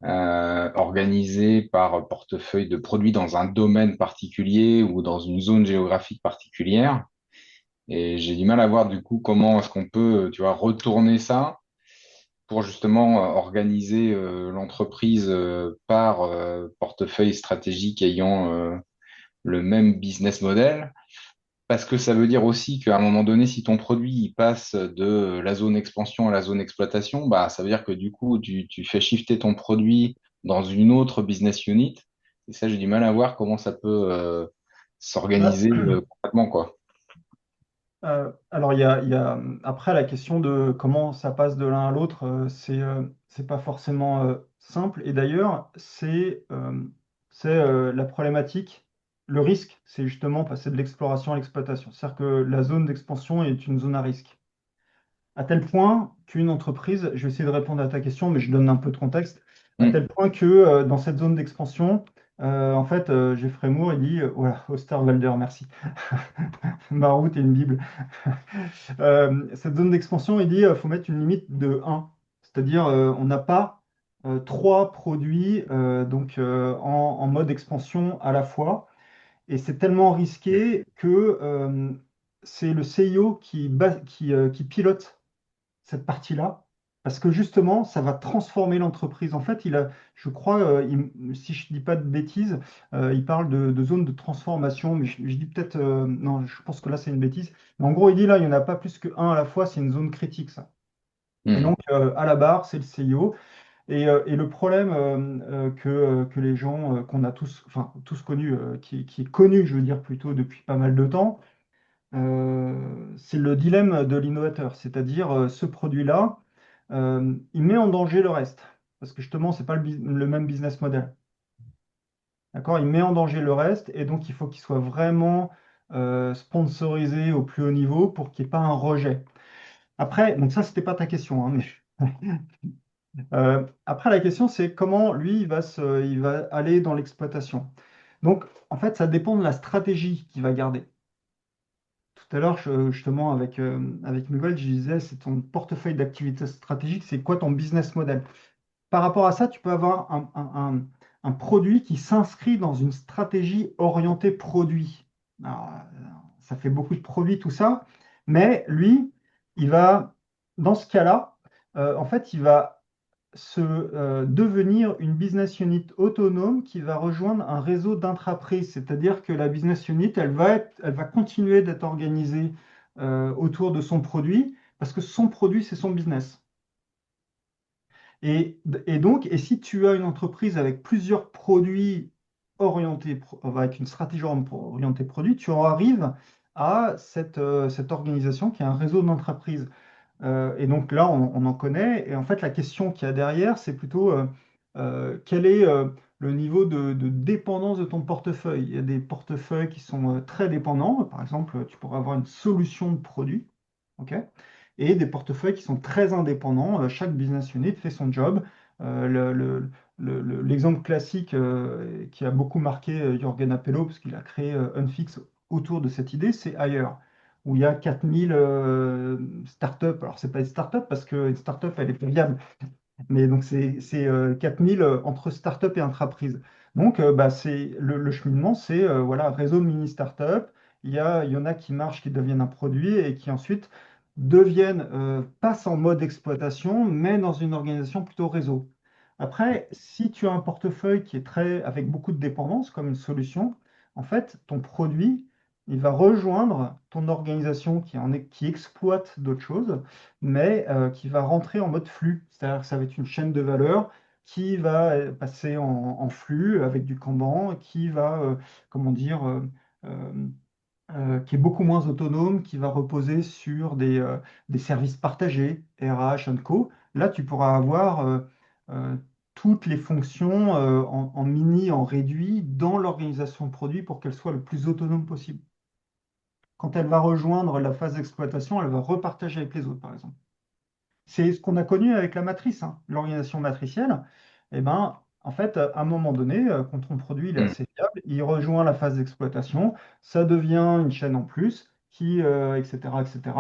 organisées par portefeuille de produits dans un domaine particulier ou dans une zone géographique particulière. Et j'ai du mal à voir, du coup, comment est-ce qu'on peut, tu vois, retourner ça pour justement organiser l'entreprise par portefeuille stratégique ayant le même business model. Parce que ça veut dire aussi qu'à un moment donné, si ton produit il passe de la zone expansion à la zone exploitation, bah, ça veut dire que du coup, tu fais shifter ton produit dans une autre business unit. Et ça, j'ai du mal à voir comment ça peut Bah, s'organiser complètement, quoi. alors, après la question de comment ça passe de l'un à l'autre, c'est pas forcément simple. Et d'ailleurs, c'est la problématique, le risque, c'est justement passer de l'exploration à l'exploitation. C'est-à-dire que la zone d'expansion est une zone à risque. À tel point qu'une entreprise, je vais essayer de répondre à ta question, mais je donne un peu de contexte, à Mm. tel point que dans cette zone d'expansion, en fait, Geoffrey Moore, il dit, voilà, Osterwalder, merci. Ma route est une Bible. Cette zone d'expansion, il dit faut mettre une limite de 1. C'est-à-dire, on n'a pas trois produits en mode expansion à la fois. Et c'est tellement risqué que c'est le CIO qui pilote cette partie-là. Parce que justement, ça va transformer l'entreprise. En fait, je crois, si je ne dis pas de bêtises, il parle de zone de transformation, mais je dis peut-être, non, je pense que là, c'est une bêtise. Mais en gros, il dit là, il n'y en a pas plus qu'un à la fois, c'est une zone critique, ça. Et Mm. donc, à la barre, c'est le CIO. Et le problème que les gens qu'on a tous, enfin, tous connus, qui est connu, je veux dire, plutôt depuis pas mal de temps, c'est le dilemme de l'innovateur, c'est-à-dire ce produit-là, il met en danger le reste, parce que justement, c'est pas le même business model. D'accord? Il met en danger le reste, et donc il faut qu'il soit vraiment sponsorisé au plus haut niveau pour qu'il n'y ait pas un rejet. Après, donc ça, c'était pas ta question, hein, après, la question, c'est comment lui, il va aller dans l'exploitation. Donc, en fait, ça dépend de la stratégie qu'il va garder. Tout à l'heure, justement, avec Miguel, je disais, c'est ton portefeuille d'activités stratégiques, c'est quoi ton business model? Par rapport à ça, tu peux avoir un produit qui s'inscrit dans une stratégie orientée produit. Alors, ça fait beaucoup de produits, tout ça, mais lui, il va, dans ce cas-là, en fait, il va devenir une business unit autonome qui va rejoindre un réseau d'intraprises. C'est-à-dire que la business unit, elle va continuer d'être organisée autour de son produit parce que son produit, c'est son business. Et donc, et si tu as une entreprise avec plusieurs produits avec une stratégie orientée produit, tu en arrives à cette organisation qui est un réseau d'entreprises. Et donc là, on en connaît. Et en fait, la question qu'il y a derrière, c'est plutôt quel est le niveau de dépendance de ton portefeuille. Il y a des portefeuilles qui sont très dépendants. Par exemple, tu pourrais avoir une solution de produit, ok, et des portefeuilles qui sont très indépendants. Chaque business unit fait son job. L'exemple classique qui a beaucoup marqué Jorgen Appelo, parce qu'il a créé Unfix autour de cette idée, c'est Hire, où il y a 4000 startups. Alors, c'est pas une startup parce qu'une startup, elle est pas viable, mais donc c'est 4000 entre startups et entreprises. Donc, bah, le cheminement, c'est voilà, réseau de mini startups. Il y en a qui marchent, qui deviennent un produit et qui ensuite passent en mode exploitation, mais dans une organisation plutôt réseau. Après, si tu as un portefeuille qui est avec beaucoup de dépendances, comme une solution, en fait, ton produit, il va rejoindre ton organisation qui exploite d'autres choses, mais qui va rentrer en mode flux. C'est-à-dire que ça va être une chaîne de valeur qui va passer en flux avec du Kanban, qui va, comment dire, euh, qui est beaucoup moins autonome, qui va reposer sur des services partagés, RH and Co. Là, tu pourras avoir euh, toutes les fonctions en mini, en réduit dans l'organisation de produit pour qu'elle soit le plus autonome possible. Quand elle va rejoindre la phase d'exploitation, elle va repartager avec les autres, par exemple. C'est ce qu'on a connu avec la matrice, hein. L'organisation matricielle. Eh ben, en fait, à un moment donné, quand ton produit il est Hmm. assez fiable, il rejoint la phase d'exploitation, ça devient une chaîne en plus, etc., etc.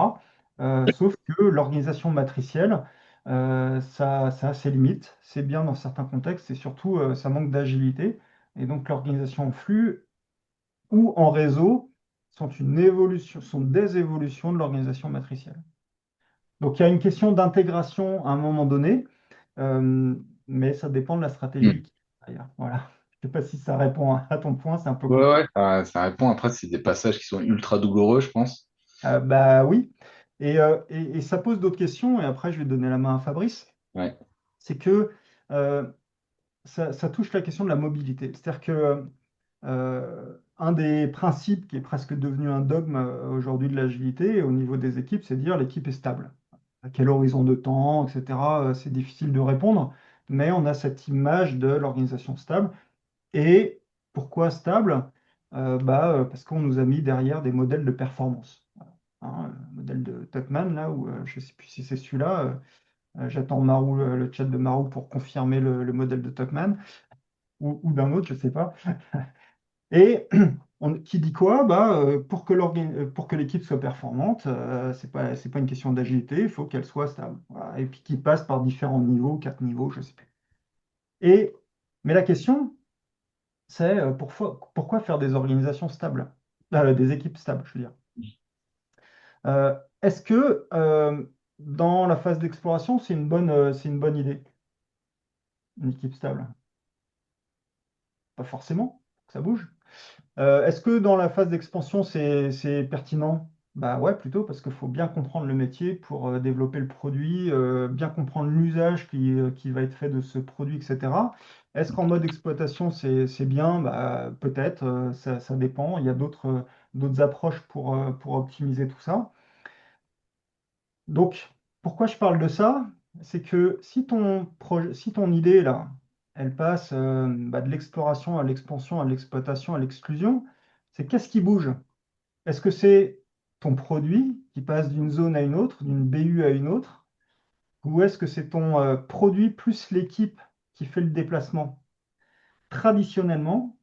Sauf que l'organisation matricielle, ça a ses limites. C'est bien dans certains contextes et surtout, ça manque d'agilité. Et donc, l'organisation en flux ou en réseau sont une évolution, sont des évolutions de l'organisation matricielle. Donc, il y a une question d'intégration à un moment donné, euh, mais ça dépend de la stratégie Hmm. qui est derrière. Voilà. Je ne sais pas si ça répond à ton point, c'est un peu Ouais, compliqué. ouais, ça répond. Après, c'est des passages qui sont ultra douloureux, je pense. Bah oui. Et ça pose d'autres questions, et après je vais donner la main à Fabrice. Ouais. C'est que euh, ça touche la question de la mobilité. C'est-à-dire que un des principes qui est presque devenu un dogme aujourd'hui de l'agilité au niveau des équipes, c'est de dire l'équipe est stable. À quel horizon de temps, etc. C'est difficile de répondre, mais on a cette image de l'organisation stable. Et pourquoi stable? Parce qu'on nous a mis derrière des modèles de performance. Hein, le modèle de Tuckman, là, où je ne sais plus si c'est celui-là. J'attends Marou, le chat de Marou pour confirmer le modèle de Tuckman, ou d'un autre, je ne sais pas. Et qui dit quoi? Pour que l'équipe soit performante, c'est pas une question d'agilité, il faut qu'elle soit stable. Voilà. Et puis qui passe par différents niveaux, 4 niveaux, je ne sais plus. Et, mais la question, c'est pourquoi faire des organisations stables? Des équipes stables, je veux dire. Est-ce que dans la phase d'exploration, c'est une bonne idée, une équipe stable? Pas forcément, faut que ça bouge. Est-ce que dans la phase d'expansion, c'est pertinent? Bah ouais, plutôt, parce qu'il faut bien comprendre le métier pour développer le produit, bien comprendre l'usage qui va être fait de ce produit, etc. Est-ce qu'en mode exploitation, c'est bien? Bah, peut-être, ça dépend. Il y a d'autres approches pour optimiser tout ça. Donc, pourquoi je parle de ça? C'est que si ton idée, là, elle passe de l'exploration à l'expansion, à l'exploitation, à l'exclusion, c'est qu'est-ce qui bouge? Est-ce que c'est ton produit qui passe d'une zone à une autre, d'une BU à une autre, ou est-ce que c'est ton produit plus l'équipe qui fait le déplacement? Traditionnellement,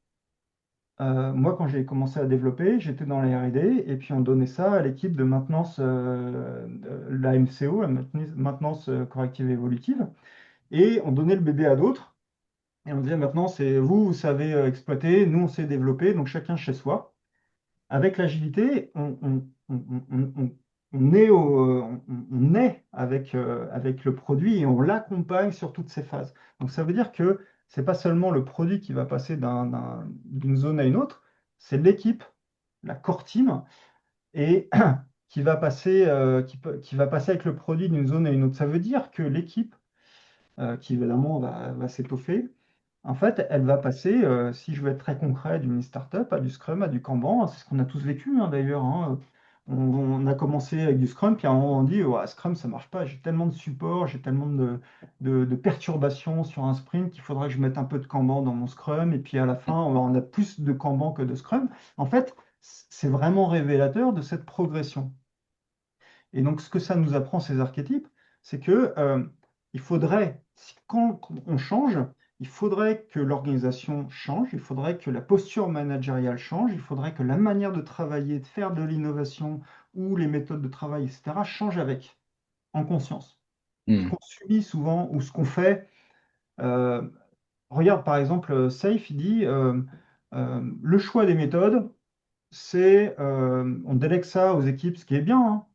moi, quand j'ai commencé à développer, j'étais dans la R&D et puis on donnait ça à l'équipe de maintenance, la MCO, la maintenance corrective et évolutive, et on donnait le bébé à d'autres et on disait maintenant, c'est vous, vous savez exploiter, nous, on sait développer, donc chacun chez soi. Avec l'agilité, on est, on est avec le produit et on l'accompagne sur toutes ces phases. Donc ça veut dire que c'est pas seulement le produit qui va passer d'une zone à une autre, c'est l'équipe, la core team, et qui va passer avec le produit d'une zone à une autre. Ça veut dire que l'équipe, qui évidemment va s'étoffer, en fait, elle va passer, si je veux être très concret, d'une startup à du Scrum, à du Kanban. C'est ce qu'on a tous vécu, hein, d'ailleurs. Hein. On a commencé avec du Scrum, puis à un moment on dit, ouais, Scrum, ça marche pas. J'ai tellement de support, j'ai tellement de perturbations sur un sprint qu'il faudrait que je mette un peu de Kanban dans mon Scrum. Et puis à la fin, on a plus de Kanban que de Scrum. En fait, c'est vraiment révélateur de cette progression. Et donc, ce que ça nous apprend, ces archétypes, c'est que il faudrait, quand on change, il faudrait que l'organisation change, il faudrait que la posture managériale change, il faudrait que la manière de travailler, de faire de l'innovation ou les méthodes de travail, etc., changent avec, en conscience. Ce Hmm. qu'on subit souvent ou ce qu'on fait, euh, regarde par exemple, Safe, il dit le choix des méthodes, on délègue ça aux équipes, ce qui est bien, hein,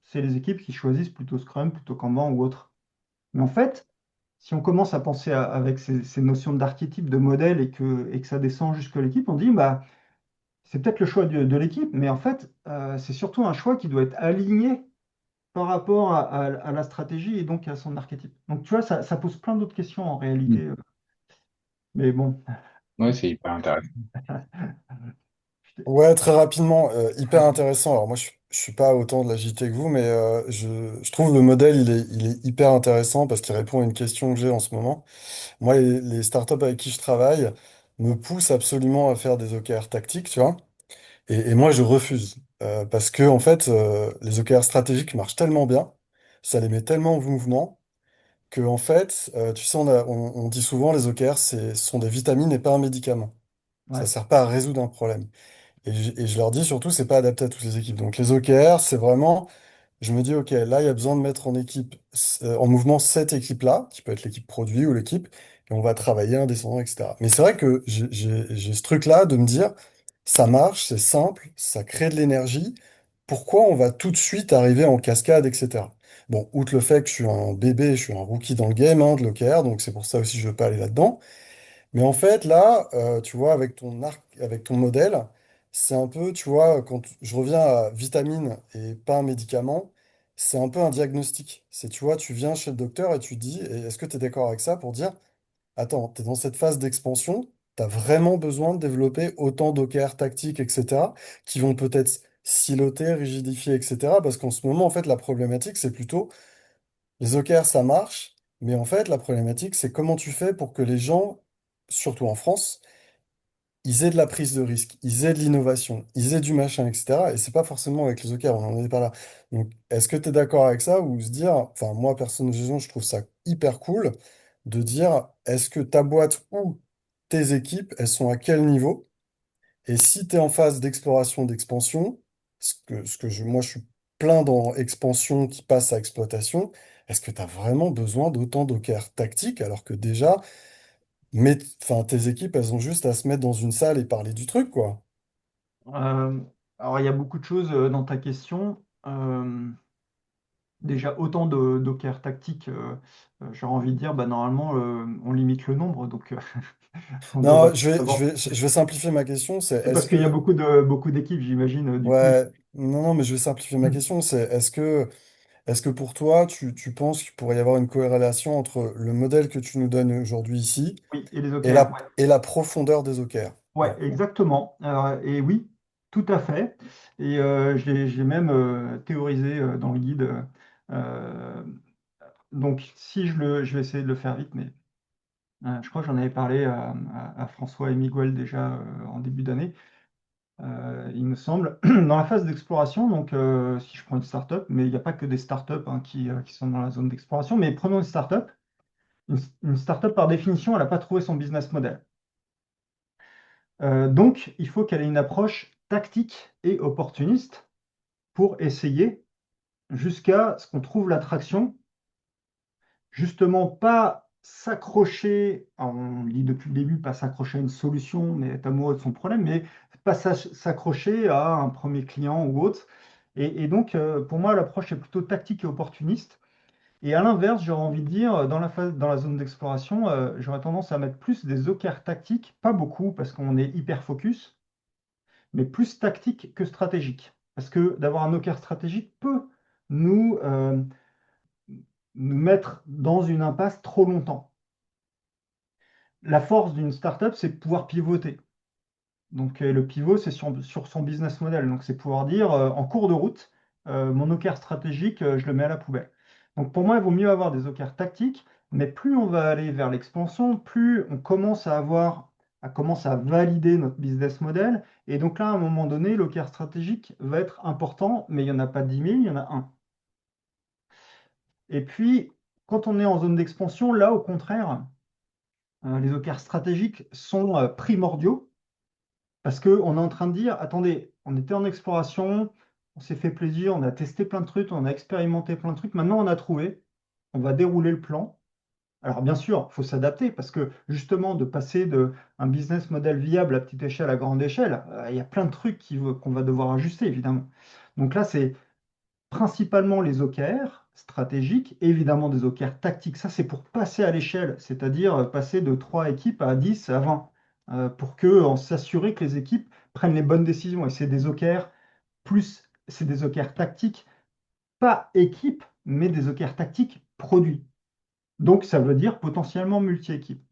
c'est les équipes qui choisissent plutôt Scrum, plutôt Kanban ou autre. Mais en fait, si on commence à penser avec ces notions d'archétype, de modèle et que ça descend jusque l'équipe, on dit bah c'est peut-être le choix l'équipe, mais en fait, c'est surtout un choix qui doit être aligné par rapport à la stratégie et donc à son archétype. Donc tu vois, ça pose plein d'autres questions en Hmm. réalité. Mais bon. Ouais, c'est hyper intéressant. Ouais, très rapidement, hyper intéressant. Alors moi, je suis pas autant de la JT que vous, mais je trouve le modèle, il est hyper intéressant parce qu'il répond à une question que j'ai en ce moment. Moi, les startups avec qui je travaille me poussent absolument à faire des OKR tactiques, tu vois. Et moi, je refuse. Parce que, en fait, les OKR stratégiques marchent tellement bien, ça les met tellement en mouvement, que en fait, tu sais, on dit souvent les OKR, ce sont des vitamines et pas un médicament. Ça Ouais. sert pas à résoudre un problème. Et je leur dis surtout, c'est pas adapté à toutes les équipes. Donc les OKR, c'est vraiment, je me dis, OK, là, il y a besoin de mettre en équipe, en mouvement cette équipe-là, qui peut être l'équipe produit ou l'équipe, et on va travailler un descendant, etc. Mais c'est vrai que j'ai ce truc-là de me dire, ça marche, c'est simple, ça crée de l'énergie. Pourquoi on va tout de suite arriver en cascade, etc. Bon, outre le fait que je suis un bébé, je suis un rookie dans le game, hein, de l'OKR, donc c'est pour ça aussi que je veux pas aller là-dedans. Mais en fait, là, tu vois, avec ton arc, avec ton modèle, c'est un peu, tu vois, quand je reviens à vitamine et pas un médicament, c'est un peu un diagnostic. C'est, tu vois, tu viens chez le docteur et tu dis, et est-ce que tu es d'accord avec ça pour dire, attends, tu es dans cette phase d'expansion, tu as vraiment besoin de développer autant d'OKR tactiques, etc., qui vont peut-être siloter, rigidifier, etc. Parce qu'en ce moment, en fait, la problématique, c'est plutôt les OKR, ça marche, mais en fait, la problématique, c'est comment tu fais pour que les gens, surtout en France, ils aient de la prise de risque, ils aient de l'innovation, ils aient du machin, etc. Et c'est pas forcément avec les OKR, on n'en est pas là. Donc, est-ce que tu es d'accord avec ça ou se dire, enfin, moi, personnellement, je trouve ça hyper cool de dire, est-ce que ta boîte ou tes équipes, elles sont à quel niveau? Et si tu es en phase d'exploration, d'expansion, moi je suis plein dans expansion qui passe à exploitation, est-ce que tu as vraiment besoin d'autant d'OKR tactiques alors que déjà, enfin, tes équipes, elles ont juste à se mettre dans une salle et parler du truc, quoi. Euh, alors, il y a beaucoup de choses dans ta question. Déjà, autant de docker tactiques, j'aurais envie de dire, bah, normalement, on limite le nombre, donc on devrait Non, avoir. je vais simplifier ma question, c'est C'est est-ce parce qu'il y a que, beaucoup d'équipes, j'imagine, du coup. ouais, non, mais je vais simplifier ma question, c'est est-ce que pour toi, tu penses qu'il pourrait y avoir une corrélation entre le modèle que tu nous donnes aujourd'hui ici Oui, et les et OKR, la, ouais. et la profondeur des OKR? Ouais, Voilà. exactement. Et oui, tout à fait. Et j'ai même théorisé dans le guide. Euh, donc, si je vais essayer de le faire vite, mais je crois que j'en avais parlé à François et Miguel déjà en début d'année. Il me semble, dans la phase d'exploration, donc si je prends une startup, mais il n'y a pas que des startups hein, qui sont dans la zone d'exploration, mais prenons une startup. Une startup, par définition, elle n'a pas trouvé son business model. Donc, il faut qu'elle ait une approche tactique et opportuniste pour essayer jusqu'à ce qu'on trouve l'attraction, justement pas s'accrocher, on le dit depuis le début, pas s'accrocher à une solution, mais être amoureux de son problème, mais pas s'accrocher à un premier client ou autre. Et donc, pour moi, l'approche est plutôt tactique et opportuniste. Et à l'inverse, j'aurais envie de dire, dans la zone d'exploration, j'aurais tendance à mettre plus des OKR tactiques, pas beaucoup, parce qu'on est hyper focus, mais plus tactique que stratégique. Parce que d'avoir un OKR stratégique peut nous, nous mettre dans une impasse trop longtemps. La force d'une startup, c'est de pouvoir pivoter. Donc le pivot, c'est sur son business model. Donc c'est pouvoir dire, en cours de route, mon OKR stratégique, je le mets à la poubelle. Donc pour moi, il vaut mieux avoir des OKR tactiques, mais plus on va aller vers l'expansion, plus on commence à valider notre business model. Et donc là, à un moment donné, l'OKR stratégique va être important, mais il n'y en a pas 10 000, il y en a un. Et puis, quand on est en zone d'expansion, là, au contraire, les OKR stratégiques sont primordiaux parce qu'on est en train de dire, attendez, on était en exploration, on s'est fait plaisir, on a testé plein de trucs, on a expérimenté plein de trucs, maintenant on a trouvé, on va dérouler le plan. Alors bien sûr, il faut s'adapter parce que justement, de passer de un business model viable à petite échelle à grande échelle, il y a plein de trucs qu'on va devoir ajuster, évidemment. Donc là, c'est principalement les OKR stratégiques, et évidemment des OKR tactiques. Ça, c'est pour passer à l'échelle, c'est-à-dire passer de 3 équipes à 10, à 20, pour s'assurer que les équipes prennent les bonnes décisions. Et c'est des OKR c'est des OKR tactiques, pas équipe, mais des OKR tactiques produits. Donc, ça veut dire potentiellement multi-équipe.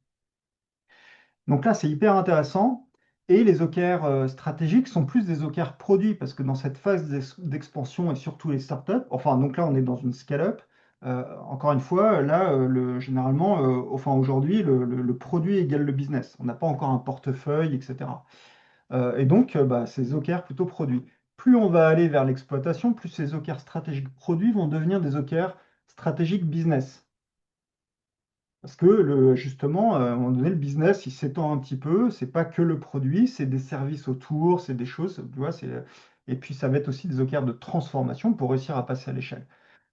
Donc là, c'est hyper intéressant. Et les OKR stratégiques sont plus des OKR produits parce que dans cette phase d'expansion et surtout les startups, enfin, donc là, on est dans une scale-up. Encore une fois, là, généralement, enfin, aujourd'hui, le produit égale le business. On n'a pas encore un portefeuille, etc. Et donc, bah, ces OKR plutôt produits. Plus on va aller vers l'exploitation, plus ces OKR stratégiques produits vont devenir des OKR stratégiques business. Parce que justement, à un moment donné, le business, il s'étend un petit peu. C'est pas que le produit, c'est des services autour, c'est des choses, tu vois, et puis ça va être aussi des OKR de transformation pour réussir à passer à l'échelle.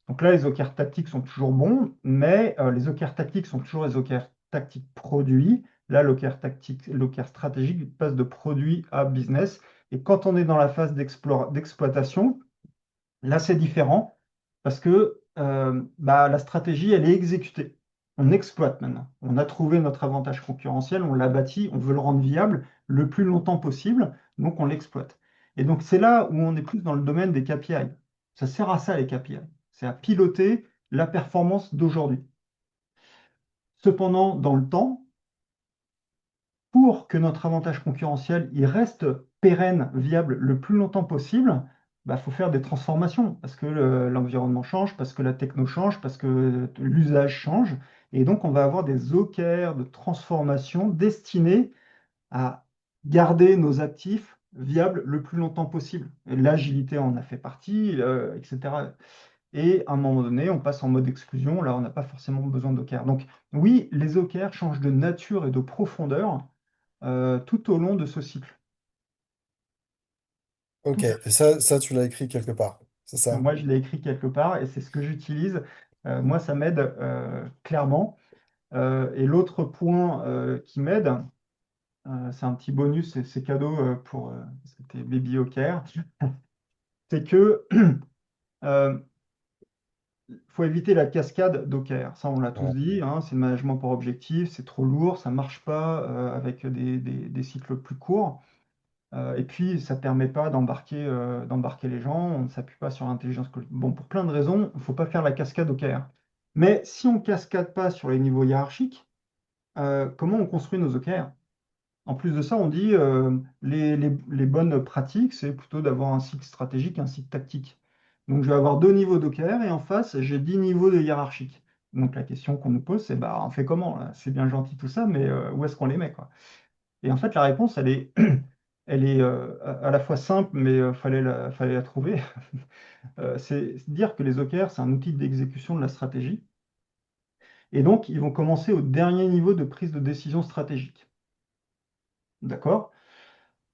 Donc là, les OKR tactiques sont toujours bons, mais les OKR tactiques sont toujours les OKR tactiques produits. Là, l'OKR tactique, l'OKR stratégique il passe de produit à business. Et quand on est dans la phase d'exploitation, là, c'est différent parce que bah, la stratégie, elle est exécutée. On exploite maintenant. On a trouvé notre avantage concurrentiel, on l'a bâti, on veut le rendre viable le plus longtemps possible, donc on l'exploite. Et donc, c'est là où on est plus dans le domaine des KPI. Ça sert à ça, les KPI. C'est à piloter la performance d'aujourd'hui. Cependant, dans le temps, pour que notre avantage concurrentiel il reste pérenne, viable le plus longtemps possible, bah, faut faire des transformations parce que l'environnement change, parce que la techno change, parce que l'usage change. Et donc, on va avoir des OKR de transformation destinés à garder nos actifs viables le plus longtemps possible. L'agilité en a fait partie, etc. Et à un moment donné, on passe en mode exclusion. Là, on n'a pas forcément besoin d'OKR. Donc, oui, les OKR changent de nature et de profondeur tout au long de ce cycle. Ok, Tout- et ça tu l'as écrit quelque part, c'est ça? Moi, je l'ai écrit quelque part et c'est ce que j'utilise. Moi, ça m'aide clairement. Et l'autre point qui m'aide, c'est un petit bonus, c'est cadeau pour c'était Baby OKR, c'est que euh, faut éviter la cascade d'OKR. Ça, on l'a tous Ouais. dit, hein, c'est le management par objectif, c'est trop lourd, ça marche pas avec des cycles plus courts. Et puis, ça ne permet pas d'embarquer les gens, on ne s'appuie pas sur l'intelligence collective. Bon, pour plein de raisons, il ne faut pas faire la cascade OKR. Mais si on ne cascade pas sur les niveaux hiérarchiques, comment on construit nos OKR? En plus de ça, on dit les bonnes pratiques, c'est plutôt d'avoir un cycle stratégique, un cycle tactique. Donc, je vais avoir 2 niveaux d'OKR et en face, j'ai 10 niveaux de hiérarchique. Donc, la question qu'on nous pose, c'est bah, on fait comment là? C'est bien gentil tout ça, mais où est-ce qu'on les met, quoi? Et en fait, la réponse, elle est à la fois simple, mais fallait la trouver. C'est dire que les OKR, c'est un outil d'exécution de la stratégie. Et donc, ils vont commencer au dernier niveau de prise de décision stratégique. D'accord?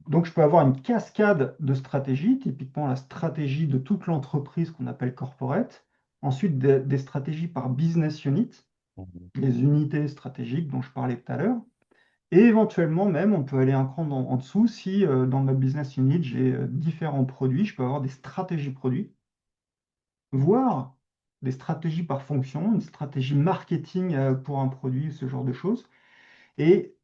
Donc, je peux avoir une cascade de stratégies, typiquement la stratégie de toute l'entreprise qu'on appelle corporate. Ensuite, des stratégies par business unit, Mhm. les unités stratégiques dont je parlais tout à l'heure. Et éventuellement, même, on peut aller un cran en dessous si dans ma business unit, j'ai différents produits, je peux avoir des stratégies produits, voire des stratégies par fonction, une stratégie marketing pour un produit, ce genre de choses. Et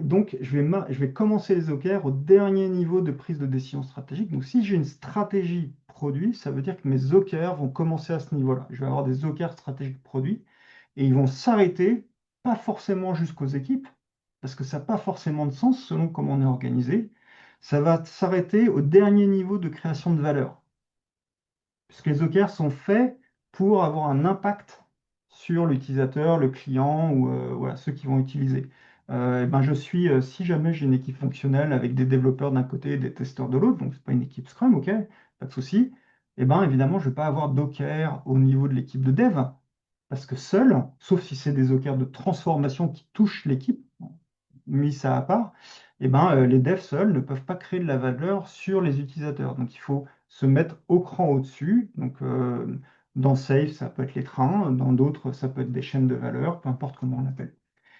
donc, je vais commencer les OKR au dernier niveau de prise de décision stratégique. Donc, si j'ai une stratégie produit, ça veut dire que mes OKR vont commencer à ce niveau-là. Je vais avoir des OKR stratégiques produits et ils vont s'arrêter, pas forcément jusqu'aux équipes, parce que ça n'a pas forcément de sens selon comment on est organisé. Ça va s'arrêter au dernier niveau de création de valeur puisque les OKR sont faits pour avoir un impact sur l'utilisateur, le client ou voilà, ceux qui vont utiliser. Et ben si jamais j'ai une équipe fonctionnelle avec des développeurs d'un côté et des testeurs de l'autre, donc c'est pas une équipe Scrum, ok, pas de souci, et ben évidemment je ne vais pas avoir d'OKR au niveau de l'équipe de dev, parce que seul, sauf si c'est des OKR de transformation qui touchent l'équipe, mis ça à part, eh ben, les devs seuls ne peuvent pas créer de la valeur sur les utilisateurs. Donc il faut se mettre au cran au-dessus. Donc dans Safe, ça peut être les trains, dans d'autres, ça peut être des chaînes de valeur, peu importe comment on l'appelle.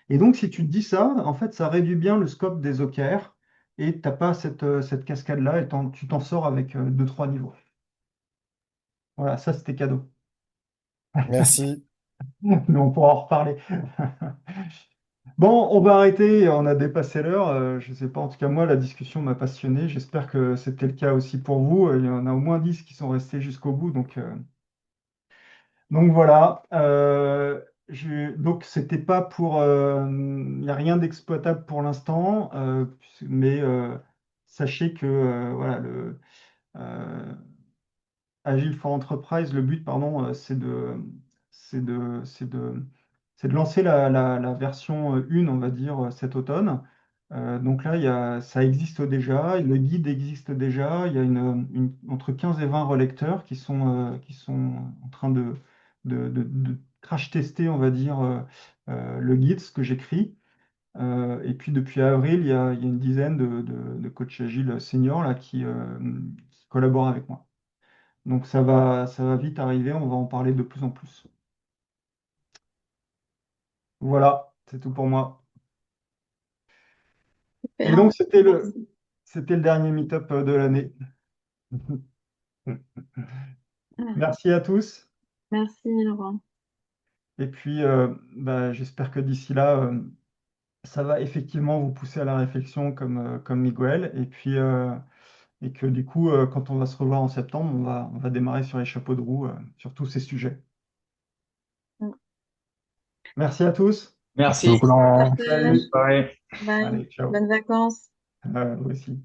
Et donc si tu te dis ça, en fait, ça réduit bien le scope des OKR et tu n'as pas cette cascade-là et tu t'en sors avec 2, 3 niveaux. Voilà, ça c'était cadeau. Merci. Mais on pourra en reparler. Bon, on va arrêter, on a dépassé l'heure. Je ne sais pas, en tout cas moi, la discussion m'a passionné. J'espère que c'était le cas aussi pour vous. Il y en a au moins 10 qui sont restés jusqu'au bout. Donc voilà. Donc c'était pas pour... Il n'y a rien d'exploitable pour l'instant. Mais sachez que voilà, euh, Agile for Enterprise, le but, pardon, c'est de, c'est de, c'est de lancer la version 1, on va dire, cet automne. Donc là, ça existe déjà, le guide existe déjà, il y a entre 15 et 20 relecteurs qui sont en train de crash tester, on va dire, le guide, ce que j'écris. Et puis depuis avril, il y a une dizaine de coachs agiles seniors là, qui collaborent avec moi. Donc ça va vite arriver, on va en parler de plus en plus. Voilà, c'est tout pour moi. Et Super. donc Merci. c'était le dernier meet-up de l'année. Ah, Merci à tous. merci, Laurent. Et puis bah, j'espère que d'ici là, ça va effectivement vous pousser à la réflexion comme Miguel. Et que du coup, quand on va se revoir en septembre, on va démarrer sur les chapeaux de roue sur tous ces sujets. Mm. Merci à tous. Merci Merci beaucoup, beaucoup, Laurent. Laurent. Partage. Bonne Salut. soirée. Bye. Allez, ciao. Bonnes vacances. Vous aussi.